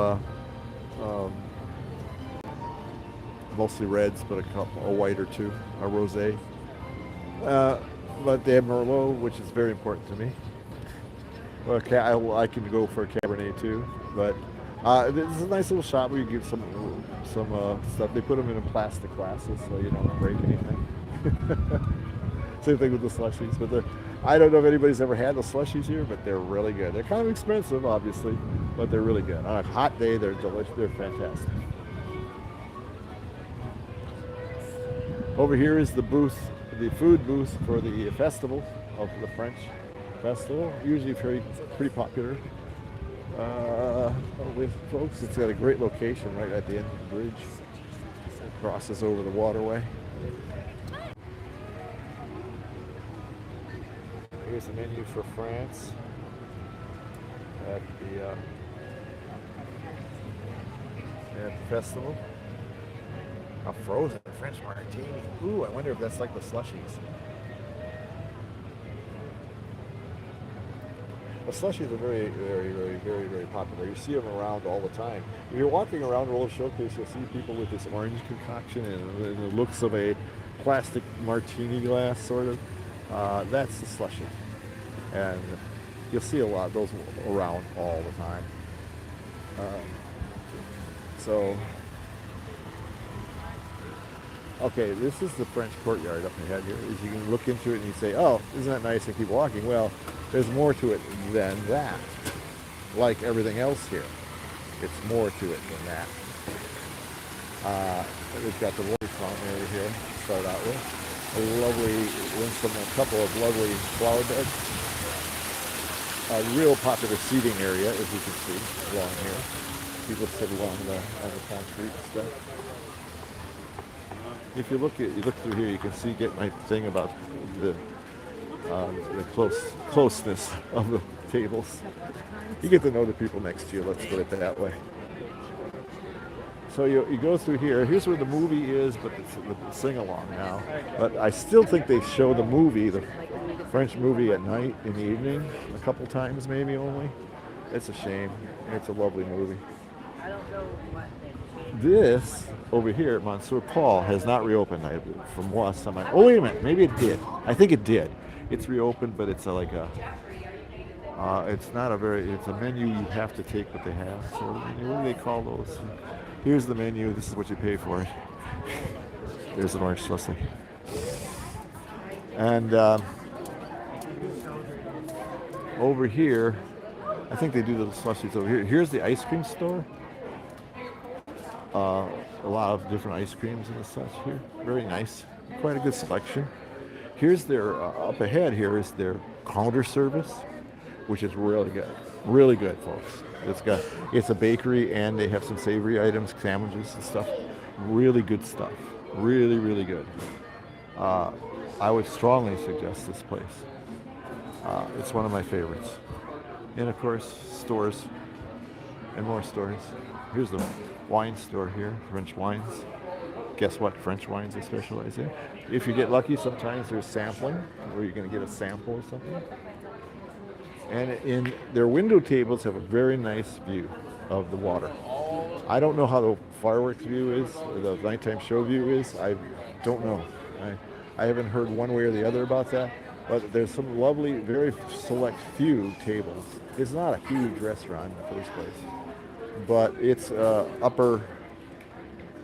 B: mostly reds, but a white or two, a rosé. But they have Merlot, which is very important to me. Okay, I can go for a Cabernet too, but this is a nice little shop where you get some stuff. They put them in plastic glasses so you don't break anything. Same thing with the slushies, but I don't know if anybody's ever had the slushies here, but they're really good. They're kind of expensive, obviously, but they're really good. On a hot day, they're delicious. They're fantastic. Over here is the booth, the food booth for the festival of the French festival. Usually pretty popular with folks. It's got a great location right at the end of the bridge. It crosses over the waterway. Here's the menu for France at the festival. A frozen French martini. Ooh, I wonder if that's like the slushies. The slushies are very popular. You see them around all the time. If you're walking around Roller Showcase, you'll see people with this orange concoction and the looks of a plastic martini glass, sort of. That's the slushie. And you'll see a lot of those around all the time. Okay, this is the French courtyard up ahead here. As you can look into it and you say, oh, isn't that nice, and keep walking. Well, there's more to it than that. Like everything else here, it's more to it than that. We've got the water fountain area here to start out with. A couple of lovely flower beds. A real popular seating area, as you can see, along here. People sit along on the concrete and stuff. If you look through here, you can get my thing about the closeness of the tables. You get to know the people next to you. Let's put it that way. So you go through here. Here's where the movie is, but it's the sing-along now. But I still think they show the movie, the French movie, at night in the evening, a couple times maybe only. It's a shame. It's a lovely movie.
A: I don't know what they
B: This over here at Monsieur Paul has not reopened. From last time oh wait a minute, maybe it did. I think it did. It's reopened, but it's it's not a it's a menu you have to take what they have. So what do they call those? Here's the menu. This is what you pay for it. There's an orange slushy. And over here, I think they do the slushies over here. Here's the ice cream store. A lot of different ice creams and such here. Very nice. Quite a good selection. Here's their, up ahead here is their counter service, which is really good. Really good, folks. It's a bakery and they have some savory items, sandwiches and stuff. Really good stuff. Really, really good. I would strongly suggest this place. It's one of my favorites. And of course, stores and more stores. Here's the wine store here, French wines. Guess what French wines they specialize in? If you get lucky, sometimes there's sampling, where you're going to get a sample or something. And in their window tables have a very nice view of the water. I don't know how the fireworks view is, or the nighttime show view is. I don't know. I haven't heard one way or the other about that. But there's some lovely, very select few tables. It's not a huge restaurant in the first place. But it's upper,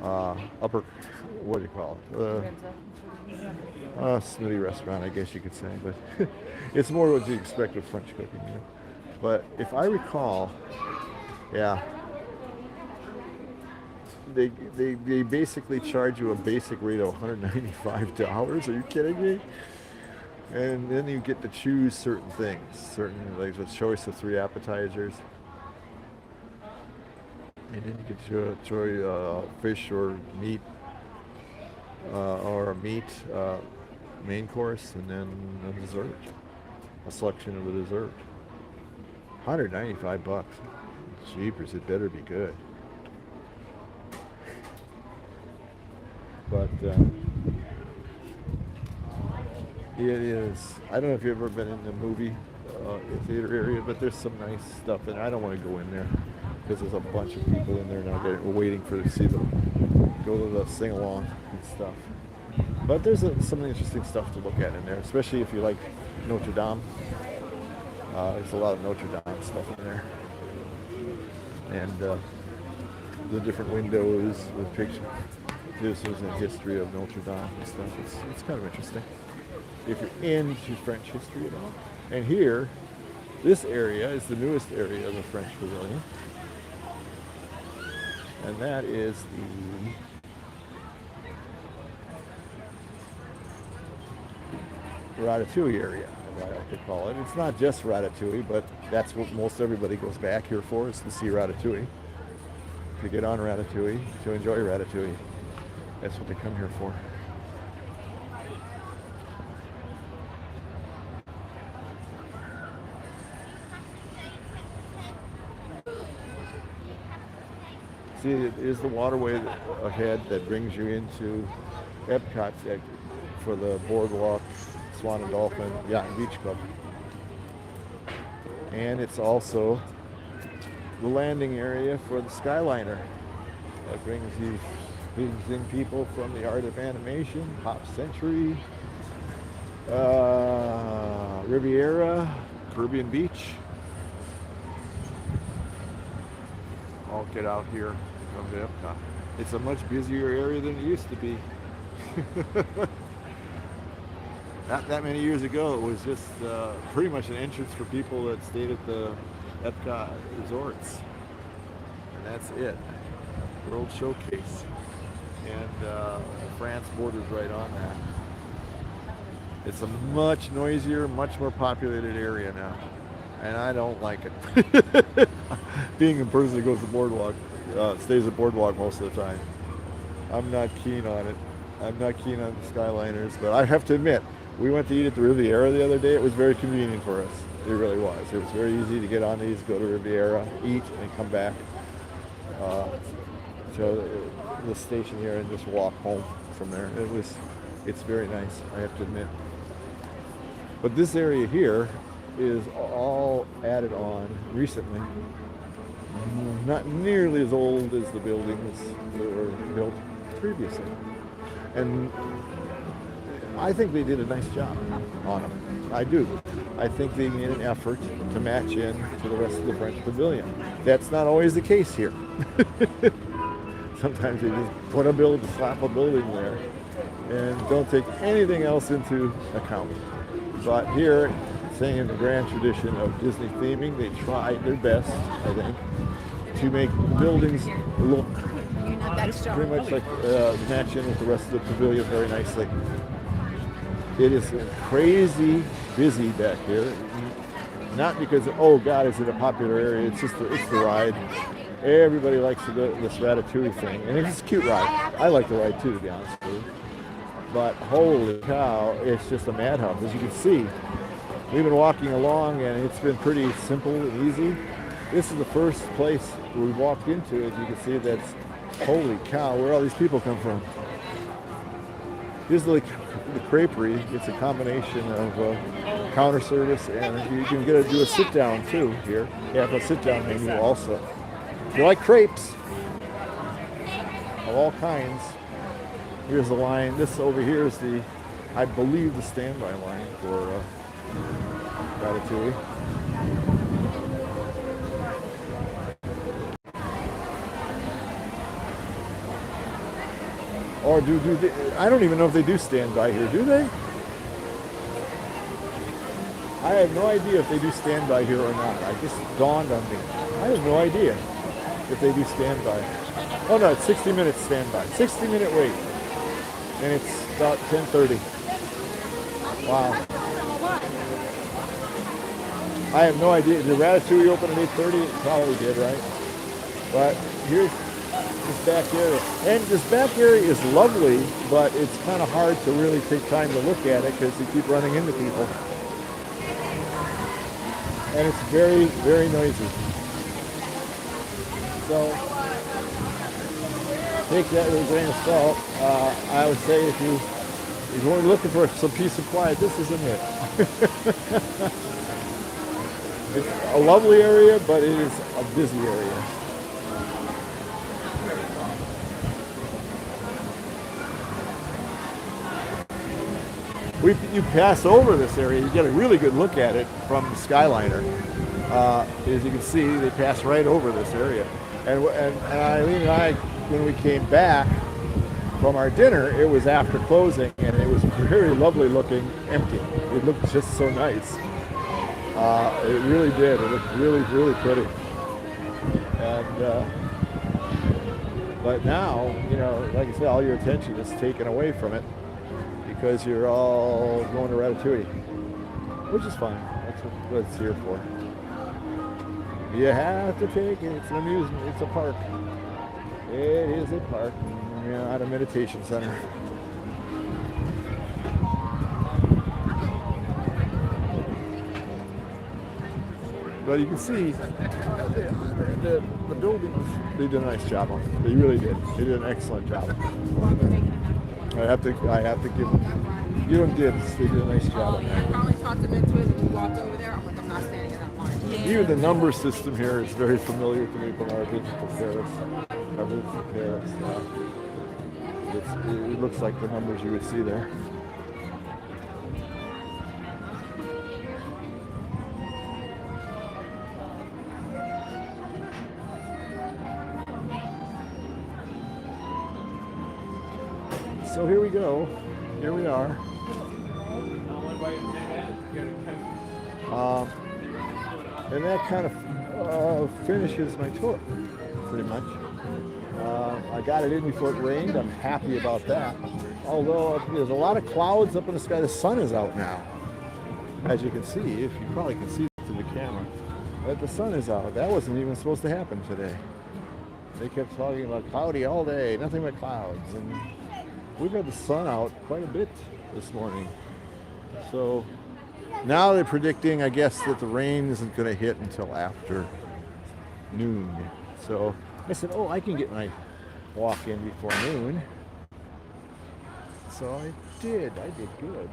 B: what do you call it? Snooty restaurant, I guess you could say. But it's more what you expect with French cooking. You know? But if I recall, yeah, they basically charge you a basic rate of $195. Are you kidding me? And then you get to choose certain things, like a choice of 3 appetizers. And then you get to try fish or meat, main course, and then a dessert, a selection of the dessert. $195. Jeepers, it better be good. But it is. I don't know if you've ever been in the movie theater area, but there's some nice stuff, and I don't want to go in there because there's a bunch of people in there now waiting to see them go to the sing along and stuff. But there's some interesting stuff to look at in there, especially if you like Notre Dame. There's a lot of Notre Dame stuff in there, and the different windows with pictures and history of Notre Dame and stuff. It's kind of interesting if you're into French history at all. And here, this area is the newest area of the French Pavilion. And that is Ratatouille area, as I like to call it. It's not just Ratatouille, but that's what most everybody goes back here for, is to see Ratatouille, to get on Ratatouille, to enjoy Ratatouille. That's what they come here for. See, it is the waterway ahead that brings you into Epcot for the Boardwalk, Swan and Dolphin Yacht and Beach Club. And it's also the landing area for the Skyliner that brings you visiting people from the Art of Animation, Pop Century, Riviera, Caribbean Beach. All get out here from the Epcot. It's a much busier area than it used to be. Not that many years ago, it was just pretty much an entrance for people that stayed at the Epcot resorts. And that's it. World Showcase. And France borders right on that. It's a much noisier, much more populated area now. And I don't like it. Being a person that goes to Boardwalk, stays at Boardwalk most of the time, I'm not keen on it. I'm not keen on the Skyliners, but I have to admit, we went to eat at the Riviera the other day. It was very convenient for us. It really was. It was very easy to get on these, go to Riviera, eat, and come back to the station here and just walk home from there. It's very nice, I have to admit. But this area here is all added on recently. Not nearly as old as the buildings that were built previously. And I think they did a nice job on them. I do. I think they made an effort to match in to the rest of the French Pavilion. That's not always the case here. Sometimes they just put slap a building there and don't take anything else into account. But here, staying in the grand tradition of Disney theming, they tried their best, I think, to make the buildings look pretty much like match in with the rest of the pavilion very nicely. It is crazy busy back here. Not because, oh God, is it a popular area? It's just it's the ride. Everybody likes to go this Ratatouille thing, and it's a cute ride. I like the ride too, to be honest with you. But holy cow, it's just a madhouse. As you can see, we've been walking along, and it's been pretty simple and easy. This is the first place we walked into. As you can see, that's holy cow. Where all these people come from? This is like the creperie. It's a combination of counter service, and you can do a sit down too here. You have a sit down menu also. If you like crepes of all kinds, here's the line. This over here is I believe, the standby line for Ratatouille. Or do they, I don't even know if they do stand by here, do they? I have no idea if they do stand by here or not. It just dawned on me. I have no idea if they do stand by. Oh no, it's 60 minutes standby. 60-minute wait. And it's about 10:30. Wow. I have no idea. Did Ratatouille open at 8:30? It probably did, right? But here's this back area. And this back area is lovely, but it's kind of hard to really take time to look at it because you keep running into people. And it's very, very noisy. So take that with a grain of salt. I would say if you're looking for some peace and quiet, this isn't it. It's a lovely area, but it is a busy area. You pass over this area, you get a really good look at it from the Skyliner. As you can see, they pass right over this area. And Eileen and I, when we came back from our dinner, it was after closing, and it was very lovely looking empty. It looked just so nice. It really did. It looked really, really pretty. And but now, like I said, all your attention is taken away from it because you're all going to Ratatouille, which is fine. That's what it's here for. You have to take it. It's an amusement. It's a park. It is a park, not a meditation center. But you can see the buildings, they did a nice job on it. They really did. They did an excellent job. I have to give them dibs. They did a nice job on
G: I
B: that.
G: probably talked them into it when we walked over there. I'm like, I'm not standing in that line.
B: Even the number system here is very familiar to me from our visit to Paris. Our visit to Paris. It looks like the numbers you would see there. So here we go. Here we are. And that kind of finishes my tour, pretty much. I got it in before it rained. I'm happy about that. Although there's a lot of clouds up in the sky. The sun is out now, as you can see. If you probably can see through the camera, but the sun is out. That wasn't even supposed to happen today. They kept talking about cloudy all day, nothing but clouds. And we've had the sun out quite a bit this morning. So now they're predicting, I guess, that the rain isn't going to hit until after noon. So I said, oh, I can get my walk in before noon. So I did. I did good.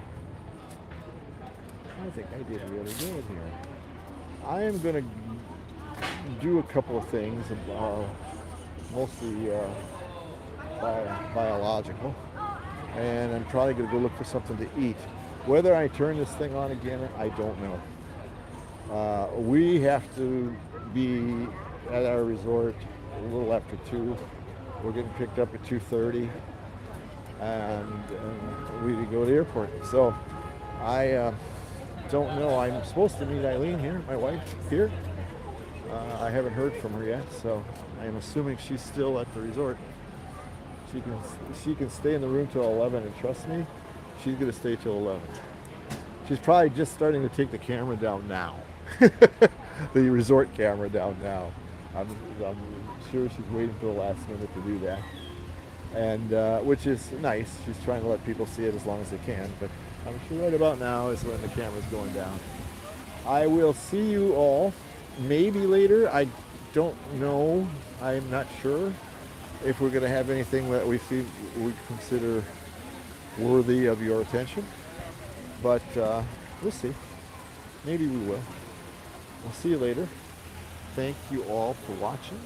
B: I think I did really good here. I am going to do a couple of things, mostly biological. And I'm probably going to go look for something to eat. Whether I turn this thing on again, I don't know. We have to be at our resort a little after 2. We're getting picked up at 2:30, and we go to the airport. So I don't know. I'm supposed to meet Eileen here, my wife here. I haven't heard from her yet, so I'm assuming she's still at the resort. She can stay in the room till 11, and trust me, she's going to stay till 11. She's probably just starting to take the camera down now. The resort camera down now. I'm sure she's waiting for the last minute to do that. And which is nice. She's trying to let people see it as long as they can. But I'm sure right about now is when the camera's going down. I will see you all maybe later. I don't know. I'm not sure if we're going to have anything that we consider worthy of your attention, but we'll see. Maybe we will. We'll see you later. Thank you all for watching.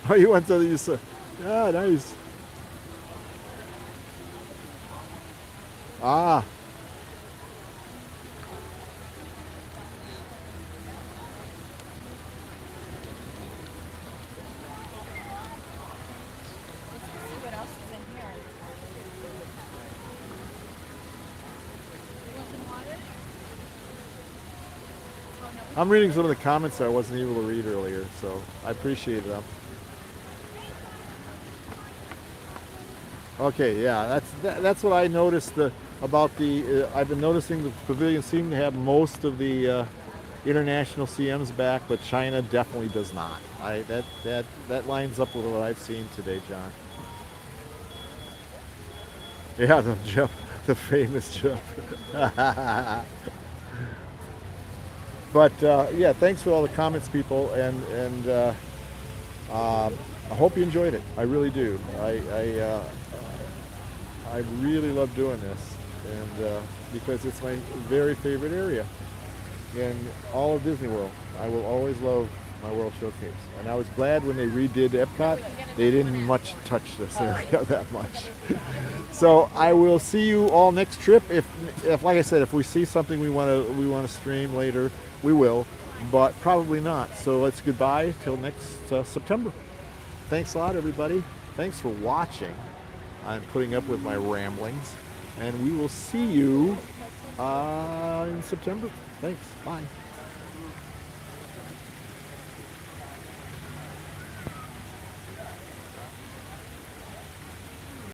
B: Oh, you went to the yeah, nice. Ah.
A: See what else is in here. You want some water? Oh, no.
B: I'm reading some of the comments that I wasn't able to read earlier, so I appreciate them. Okay, yeah, that's what I noticed about the. I've been noticing the pavilion seem to have most of the international CMs back, but China definitely does not. That lines up with what I've seen today, John. Yeah, the jump, the famous jump. But yeah, thanks for all the comments, people, and I hope you enjoyed it. I really do. I really love doing this, and because it's my very favorite area in all of Disney World. I will always love my World Showcase, and I was glad when they redid Epcot. They didn't much touch this area that much. So I will see you all next trip. If like I said, if we see something we want to stream later, we will. but probably not. So it's goodbye till next September. Thanks a lot, everybody. Thanks for watching. I'm putting up with my ramblings, and we will see you in September. Thanks. Bye.